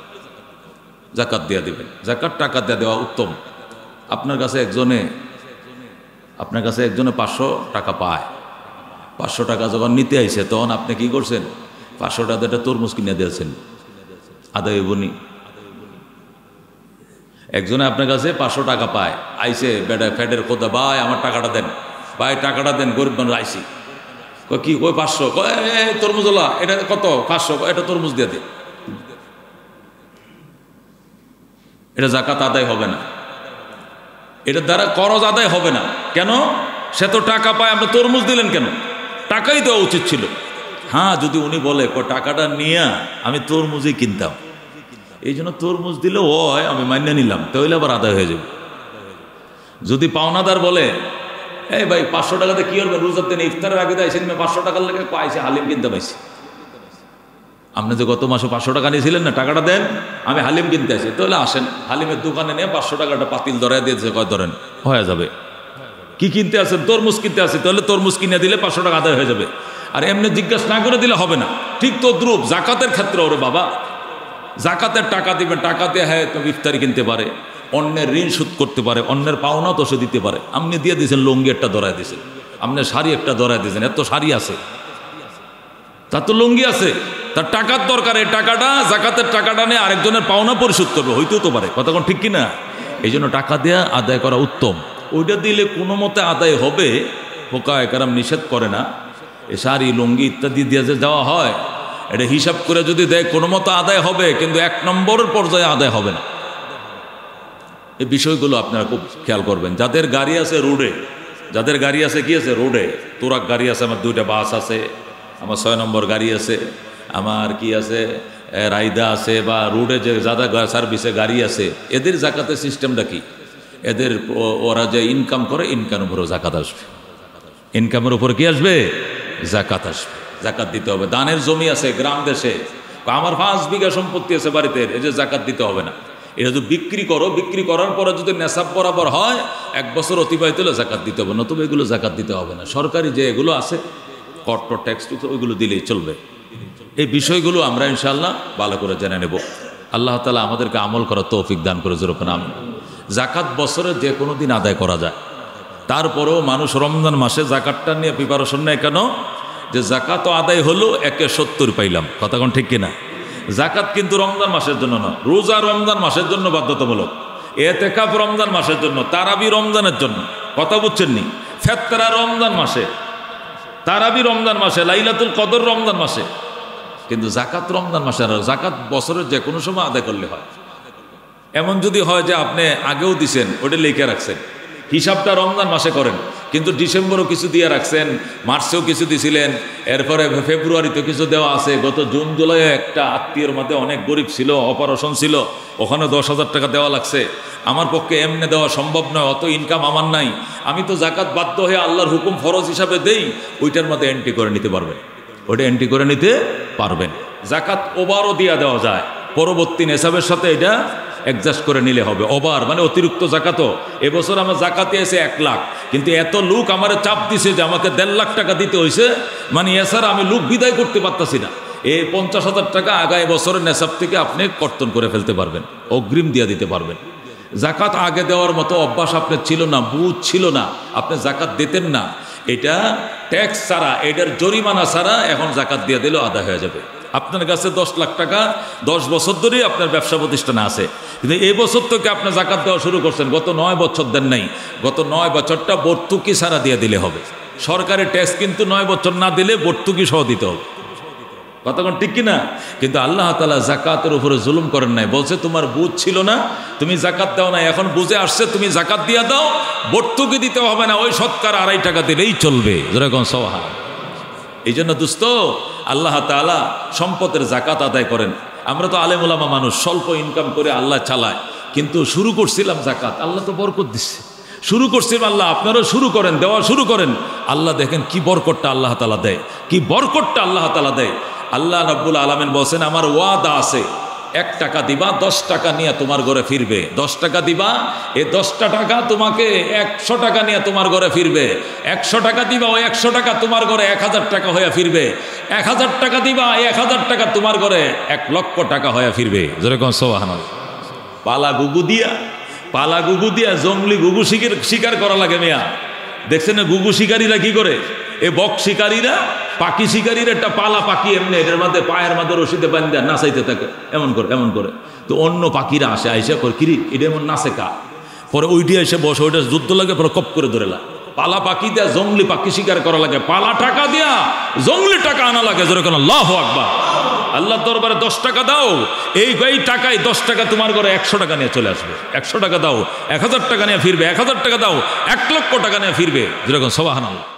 জাকাত দিয়ে দিবেন। জাকাত টাকা দিয়ে দেওয়া উত্তম। আপনার কাছে একজনে 500 টাকা পায়, 500 টাকা যখন নিতে আইছে তখন আপনি কি করছেন? 500 টাকা একটা তরমুজ কিনে দিয়েছেন, আদায় হইবনি। একজনে আপনার কাছে 500 টাকা পায়, আইসে বেটা ফ্যাটের খোদা, ভাই আমার টাকাটা দেন, ভাই টাকাটা দেন, গরিব মানুষ আইসি। কি কই 500? তরমুজওয়ালা, এটা কত? 500। এটা তরমুজ দিয়ে দে। এটা জাকাত আদায় হবে না, এটার দ্বারা করজ আদায় হবে না। কেন? সে তো টাকা পায়, আপনি তরমুজ দিলেন কেন? টাকাই দেওয়া উচিত ছিল। হ্যাঁ, যদি উনি বলে টাকাটা নিয়ে আমি তরমুজই কিনতাম, এই জন্য তরমুজ দিলে হয়, আমি মান্য নিলাম, তাহলে আবার আদায় হয়ে যাবে। যদি পাওনাদার বলে, এই ভাই 500 টাকাতে কি করবে, রোজার দিনে ইফতারের আগে দেয়, সেদিন 500 টাকার লেগে পাইছে, হালিম কিনতে পাইছি। আপনি যে গত মাসে 500 টাকা নিয়েছিলেন না, টাকাটা দেন, আমি হালিম কিনতে আসি। তাহলে আসেন, হালিমের দোকানে নিয়ে 500 টাকাটা পাতিল ধরাই দিয়েছে, কয় ধরেন, হয়ে যাবে। কি কিনতে আসেন? তরমুজ কিনতে আসি, তাহলে তরমুজ কিনে দিলে 500 টাকা আদায় হয়ে যাবে। আর এমনি জিজ্ঞাসা না করে দিলে হবে না। ঠিক তো দ্রুপ জাকাতের ক্ষেত্রে, ওরে বাবা, জাকাতের টাকা দিবেন, টাকা দিয়ে হ্যাঁ তুমি ইফতারি কিনতে পারে, অন্যের ঋণ শোধ করতে পারে, অন্যের পাওনা তো সে দিতে পারে। আপনি দিয়ে দিয়েছেন লুঙ্গি একটা ধরাই দিয়েছেন, আপনি শাড়ি একটা ধরাই দিয়েছেন, এত শাড়ি আছে, তার তো লুঙ্গি আছে, তার টাকার দরকার। এই টাকাটা, জাকাতের টাকাটা নিয়ে আরেকজনের পাওনা পরিশোধ করবে, হইতেও তো পারে, কথা কোন ঠিক কিনা? এই জন্য টাকা দেওয়া আদায় করা উত্তম। ওইটা দিলে কোনো মতে আদায় হবে, ফোকায়ে কেরাম নিষেধ করে না। এ শাড়ি, লুঙ্গি ইত্যাদি দিয়ে যে দেওয়া হয়, এটা হিসাব করে যদি দেয় কোনো মতো আদায় হবে, কিন্তু 1 নম্বরের পর্যায়ে আদায় হবে না। এই বিষয়গুলো আপনারা খুব খেয়াল করবেন। যাদের গাড়ি আছে রোডে, যাদের গাড়ি আছে কি আছে রোডে, তোরাক গাড়ি আছে, আমার 2টা বাস আছে, আমার 6 নম্বর গাড়ি আছে, আমার কি আছে রাইদা আছে, বা রোডে যে যারা সার্ভিসে গাড়ি আছে, এদের জাকাতের সিস্টেমটা কি? এদের ওরা যে ইনকাম করে, ইনকামের উপরেও জাকাত আসবে। ইনকামের উপরে কি আসবে? জাকাত আসবে। জাকাত দিতে হবে। দানের জমি আছে গ্রাম দেশে, আমার 5 বিঘা সম্পত্তি আছে বাড়িতে, এই যে জাকাত দিতে হবে না। এটা যদি বিক্রি করো, বিক্রি করার পরে যদি নেশাব বরাবর হয়, 1 বছর অতিবাহিত হলে জাকাত দিতে হবে, নতুবা এগুলো জাকাত দিতে হবে না। সরকারি যে এগুলো আছে কর্ট ট্যাক্স, ওইগুলো দিলেই চলবে। এই বিষয়গুলো আমরা ইনশাআল্লাহ ভালো করে জেনে নেব। আল্লাহ তাআলা আমাদেরকে আমল করার তৌফিক দান করে যেরকম। আমি জাকাত বছরে যে কোনো দিন আদায় করা যায়, তারপরেও মানুষ রমজান মাসে জাকাতটা নিয়ে প্রিপারেশন নেয়। কেন? যে জাকাত আদায় হলো 1/70 পাইলাম, কথা কোন ঠিক কিনা? জাকাত কিন্তু রমজান মাসের জন্য নয়, রোজা রমজান মাসের জন্য বাধ্যতামূলক, এতেকাফ রমজান মাসের জন্য, তারাবি রমজানের জন্য, কথা বুঝছেন নি? ফেতরা রমজান মাসে, তারাবি রমজান মাসে, লাইলাতুল কদর রমজান মাসে, কিন্তু জাকাত রমজান মাসে। আর জাকাত বছরের যে কোনো সময় আদায় করলে হয়। এমন যদি হয় যে আপনি আগেও দিছেন, ওটা লিখে রাখছেন, হিসাবটা রমজান মাসে করেন, কিন্তু ডিসেম্বরও কিছু দিয়ে রাখছেন, মার্চেও কিছু দিছিলেন, এরপরে ফেব্রুয়ারিতে কিছু দেওয়া আছে, গত জুন জুলাইয়ে একটা আত্মীয়ের মধ্যে অনেক গরিব ছিল, অপারেশন ছিল, ওখানে 10,000 টাকা দেওয়া লাগছে, আমার পক্ষে এমনি দেওয়া সম্ভব নয়, অত ইনকাম আমার নাই, আমি তো জাকাত বাধ্য হয়ে আল্লাহর হুকুম ফরজ হিসাবে দেই, ওইটার মধ্যে এন্ট্রি করে নিতে পারবেন, ওইটা এন্ট্রি করে নিতে পারবেন। জাকাত ওভারও দিয়ে দেওয়া যায়, পরবর্তী নেশাবের সাথে এটা অ্যাডজাস্ট করে নিলে হবে। ওভার মানে অতিরিক্ত জাকাতও। এবছর আমার জাকাতে এসে 1 লাখ, কিন্তু এত লোক আমার চাপ দিছে যে আমাকে 1.5 লাখ টাকা দিতে হয়েছে, মানে এছাড়া আমি লোক বিদায় করতে পারতাছি না। এই 50,000 টাকা আগামী বছরের নেশাব থেকে আপনি কর্তন করে ফেলতে পারবেন, অগ্রিম দিয়ে দিতে পারবেন। জাকাত আগে দেওয়ার মতো অভ্যাস আপনার ছিল না, বুঝ ছিল না, আপনি জাকাত দিতেন না, এটা ট্যাক্স ছাড়া, এটার জরিমানা ছাড়া এখন জাকাত দিয়ে দিলেও আদায় হয়ে যাবে। আপনার কাছে 10 লাখ টাকা 10 বছর ধরেই আপনার ব্যবসা প্রতিষ্ঠানে আছে, কিন্তু এই বছর থেকে আপনি জাকাত দেওয়া শুরু করছেন, গত 9 বছর দেন নাই, গত 9 বছরটা ভর্তুকি ছাড়া দিয়ে দিলে হবে। সরকারি ট্যাক্স কিন্তু 9 বছর না দিলে ভর্তুকি সহ দিতে হবে। কতক্ষণ ঠিক কিনা? কিন্তু আল্লাহ তাআলা যাকাতের উপরে জুলুম করেন নাই, বলছে তোমার বুঝ ছিল না, তুমি যাকাত দাও না, এখন বুঝে আসছে তুমি যাকাত দিয়া দাও, ভর্তুকি দিতে হবে না, ওই শতকরা 2.5 টাকা দিলেই চলবে। যেরকম সুবহান। এই জন্য দোস্ত আল্লাহ তাআলা সম্পদের যাকাত আদায় করেন। আমরা তো আলেম ওলামা মানুষ, স্বল্প ইনকাম করে আল্লাহ চালায়, কিন্তু শুরু করছিলাম যাকাত, আল্লাহ তো বরকত দিচ্ছে। শুরু করছিলাম, আল্লাহ আপনারাও শুরু করেন, দেওয়া শুরু করেন। আল্লাহ দেখেন কি বরকতটা আল্লাহ তাআলা দেয়, কি বরকতটা আল্লাহ তাআলা দেয়। আল্লাহ রাব্বুল আলামিন বলছেন আমার ওয়াদা আছে, 1 টাকা দিবা 10 টাকা নিয়ে তোমার ঘরে ফিরবে, 10 টাকা দিবা, এই 10টা টাকা তোমাকে 100 টাকা নিয়ে তোমার ঘরে ফিরবে, 100 টাকা দিবা, ওই 100 টাকা তোমার ঘরে 1000 টাকা হয়ে ফিরবে, 1000 টাকা দিবা, 1000 টাকা তোমার ঘরে 1 লক্ষ টাকা হয়ে ফিরবে। যেরকম সুবহানাল্লাহ। পালা গুগু দিয়া জঙ্গলি গুগু শিকার করা লাগে মিয়া। দেখছেন না গুগু শিকারীরা কি করে? এ বক শিকারীরা, পাখি শিকারীরা একটা পালা পাখি এমনি এটার মধ্যে পায়ের মধ্যে রশিদে বান্ধা নাচাইতে থাকে, এমন করে। তো অন্য পাখিরা আইসা করে কিরি এটা এমন নাচে কা, পরে ওইটি এসে বসে, ওইটা যুদ্ধ লাগে, পরে কপ করে ধরে লাগে। পালা পাখি দিয়া জঙ্গলি পাখি শিকার করা লাগে, পালা টাকা দিয়া জঙ্গলি টাকা আনা লাগে। যেরকম আল্লাহু আকবার। আল্লাহ দরবারে 10 টাকা দাও, এই টাকায় 10 টাকা তোমার ঘরে 100 টাকা নিয়ে চলে আসবে। 100 টাকা দাও, 1000 টাকা নিয়ে ফিরবে, 1000 টাকা দাও, 1 লক্ষ টাকা নিয়ে ফিরবে। যেরকম সুবহানাল্লাহ।